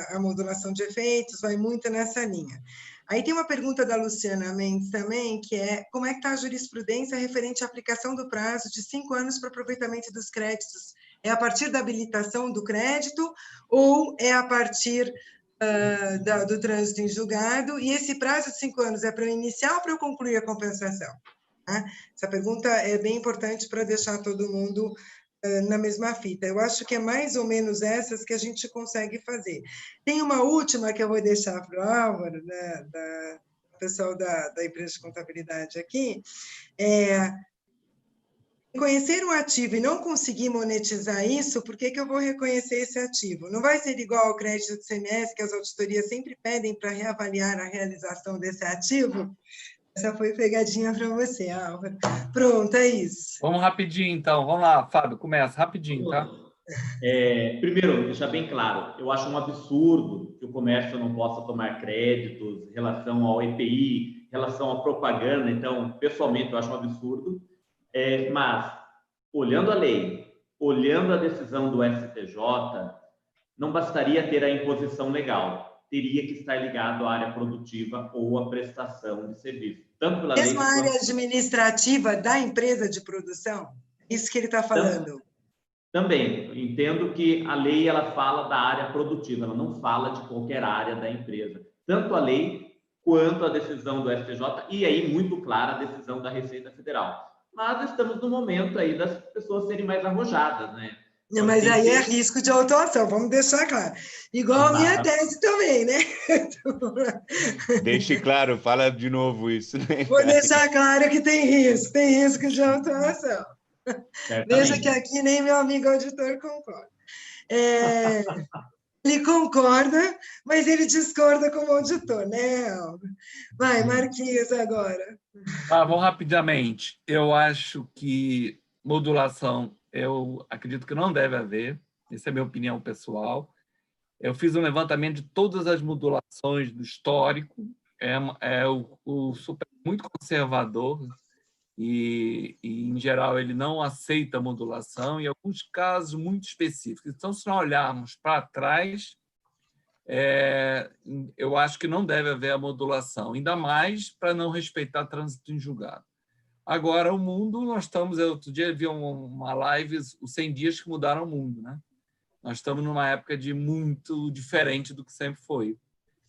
a modulação de efeitos, vai muito nessa linha. Aí tem uma pergunta da Luciana Mendes também, que é como é que está a jurisprudência referente à aplicação do prazo de 5 anos para aproveitamento dos créditos? É a partir da habilitação do crédito ou é a partir do trânsito em julgado? E esse prazo de 5 anos é para eu iniciar ou para eu concluir a compensação? Essa pergunta é bem importante para deixar todo mundo na mesma fita. Eu acho que é mais ou menos essas que a gente consegue fazer. Tem uma última que eu vou deixar para o Álvaro, da pessoal da empresa de contabilidade aqui. Conhecer um ativo e não conseguir monetizar isso, por que eu vou reconhecer esse ativo? Não vai ser igual ao crédito de CMS, que as auditorias sempre pedem para reavaliar a realização desse ativo? Essa foi pegadinha para você, Álvaro. Pronto, é isso. Vamos rapidinho, então. Vamos lá, Fábio, começa rapidinho, tá? Primeiro, deixar bem claro, eu acho um absurdo que o comércio não possa tomar créditos em relação ao EPI, em relação à propaganda. Então, pessoalmente, eu acho um absurdo. Mas, olhando a lei, olhando a decisão do STJ, não bastaria ter a imposição legal, teria que estar ligado à área produtiva ou à prestação de serviço. Tanto pela lei... Mesmo a área administrativa da empresa de produção? Isso que ele está falando. Também, entendo que a lei ela fala da área produtiva, ela não fala de qualquer área da empresa. Tanto a lei quanto a decisão do STJ, e aí muito clara a decisão da Receita Federal. Mas estamos no momento aí das pessoas serem mais arrojadas, né? Não, mas aí é risco de autuação, vamos deixar claro. Igual a minha tese também, né? Deixe claro, fala de novo isso. Né? Vou deixar claro que tem risco de autuação. Veja que aqui nem meu amigo auditor concorda. Ele concorda, mas ele discorda como auditor, né, Aldo? Vai, Marquinhos, agora. Vamos rapidamente. Eu acho que modulação, eu acredito que não deve haver. Essa é a minha opinião pessoal. Eu fiz um levantamento de todas as modulações do histórico. O Supremo é muito conservador e, em geral, ele não aceita modulação, em alguns casos muito específicos. Então, se nós olharmos para trás, eu acho que não deve haver a modulação, ainda mais para não respeitar trânsito em julgado. Agora, o mundo, nós estamos... Outro dia eu vi uma live, os 100 dias que mudaram o mundo, né? Nós estamos numa época muito diferente do que sempre foi.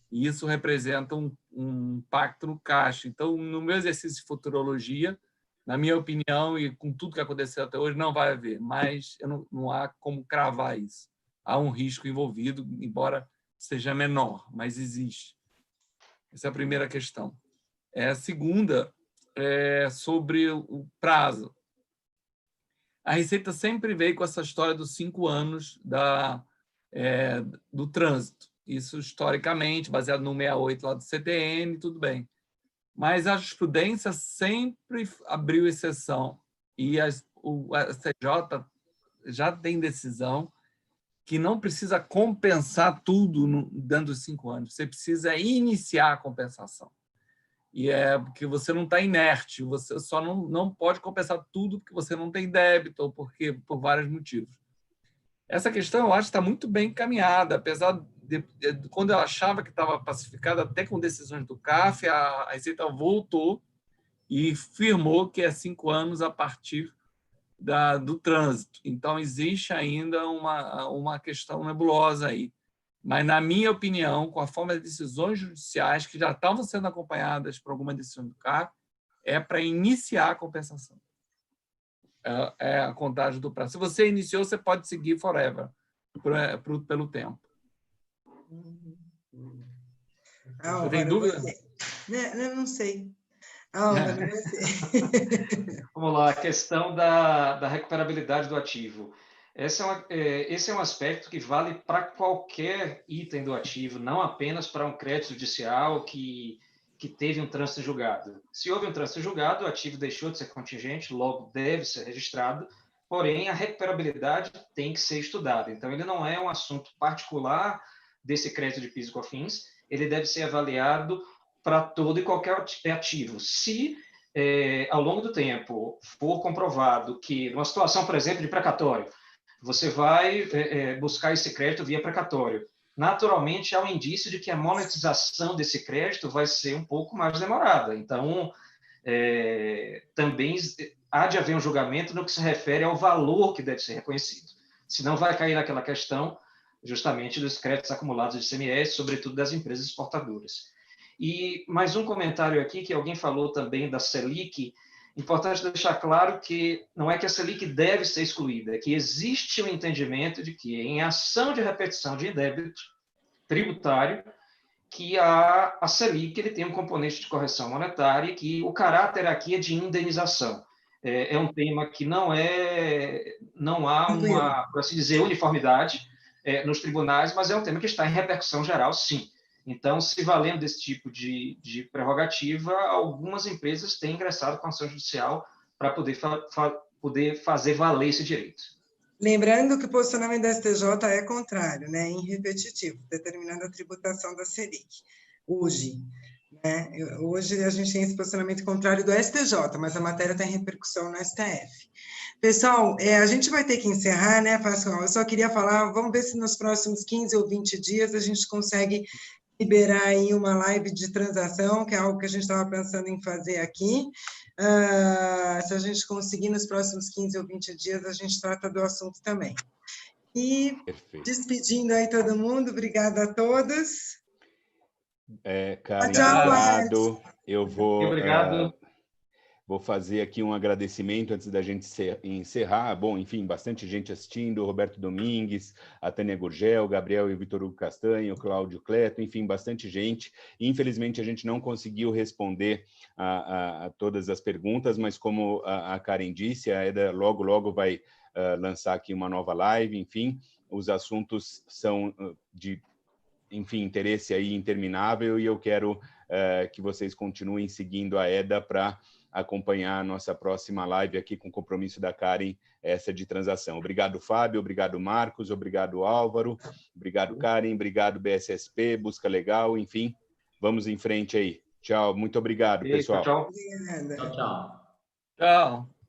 E isso representa um impacto no caixa. Então, no meu exercício de futurologia, na minha opinião, e com tudo que aconteceu até hoje, não vai haver, mas não há como cravar isso. Há um risco envolvido, embora seja menor, mas existe. Essa é a primeira questão. A segunda é sobre o prazo. A Receita sempre veio com essa história dos 5 anos do trânsito. Isso, historicamente, baseado no 68 lá do CTN, tudo bem. Mas a jurisprudência sempre abriu exceção. E o STJ já tem decisão que não precisa compensar tudo dentro dos 5 anos. Você precisa iniciar a compensação. E porque você não está inerte, você só não pode compensar tudo porque você não tem débito ou por vários motivos. Essa questão, eu acho, está muito bem encaminhada, apesar de quando eu achava que estava pacificada, até com decisões do CAF, a Receita voltou e firmou que é 5 anos a partir do trânsito. Então, existe ainda uma questão nebulosa aí. Mas, na minha opinião, com a forma de decisões judiciais que já estavam sendo acompanhadas por alguma decisão do CAF, é para iniciar a compensação. É a contagem do prazo. Se você iniciou, você pode seguir forever, pelo tempo. Você tem dúvida? Não sei. Álvaro, você. Vamos lá, a questão da recuperabilidade do ativo. Esse é um aspecto que vale para qualquer item do ativo, não apenas para um crédito judicial que teve um trânsito julgado. Se houve um trânsito julgado, o ativo deixou de ser contingente, logo deve ser registrado, porém a recuperabilidade tem que ser estudada. Então, ele não é um assunto particular desse crédito de PIS e COFINS, ele deve ser avaliado para todo e qualquer ativo. Se, ao longo do tempo, for comprovado que, numa situação, por exemplo, de precatório, você vai buscar esse crédito via precatório. Naturalmente, há um indício de que a monetização desse crédito vai ser um pouco mais demorada. Então, também há de haver um julgamento no que se refere ao valor que deve ser reconhecido. Senão vai cair naquela questão, justamente, dos créditos acumulados de ICMS, sobretudo das empresas exportadoras. E mais um comentário aqui, que alguém falou também da Selic. Importante deixar claro que não é que a Selic deve ser excluída, é que existe um entendimento de que, em ação de repetição de débito tributário, que a Selic ele tem um componente de correção monetária e que o caráter aqui é de indenização. É um tema que não há uma, por assim dizer, uniformidade nos tribunais, mas é um tema que está em repercussão geral, sim. Então, se valendo desse tipo de prerrogativa, algumas empresas têm ingressado com ação judicial para poder fazer valer esse direito. Lembrando que o posicionamento da STJ é contrário, né, em repetitivo, determinando a tributação da Selic. Hoje, né, hoje a gente tem esse posicionamento contrário do STJ, mas a matéria tem repercussão no STF. Pessoal, a gente vai ter que encerrar, né, Pascoal? Eu só queria falar, vamos ver se nos próximos 15 ou 20 dias a gente consegue liberar aí uma live de transação, que é algo que a gente estava pensando em fazer aqui. Se a gente conseguir nos próximos 15 ou 20 dias, a gente trata do assunto também. E Perfeito. despedindo aí todo mundo, obrigada a todos. Karen, Tchau, obrigado. Eu Obrigado. vou fazer aqui um agradecimento antes da gente encerrar. Bom, enfim, bastante gente assistindo, o Roberto Domingues, a Tânia Gurgel, o Gabriel e o Vitor Hugo Castanho, o Cláudio Cleto, enfim, bastante gente. Infelizmente, a gente não conseguiu responder a todas as perguntas, mas como a Karen disse, a Eda logo vai lançar aqui uma nova live, enfim, os assuntos são de interesse aí interminável e eu quero que vocês continuem seguindo a Eda para acompanhar a nossa próxima live aqui com o compromisso da Karen, essa de transação. Obrigado, Fábio, obrigado, Marcos, obrigado, Álvaro, obrigado, Karen, obrigado, BSSP, Busca Legal, enfim, vamos em frente aí. Tchau, muito obrigado, pessoal. Tchau. Obrigada. Tchau, tchau. Tchau.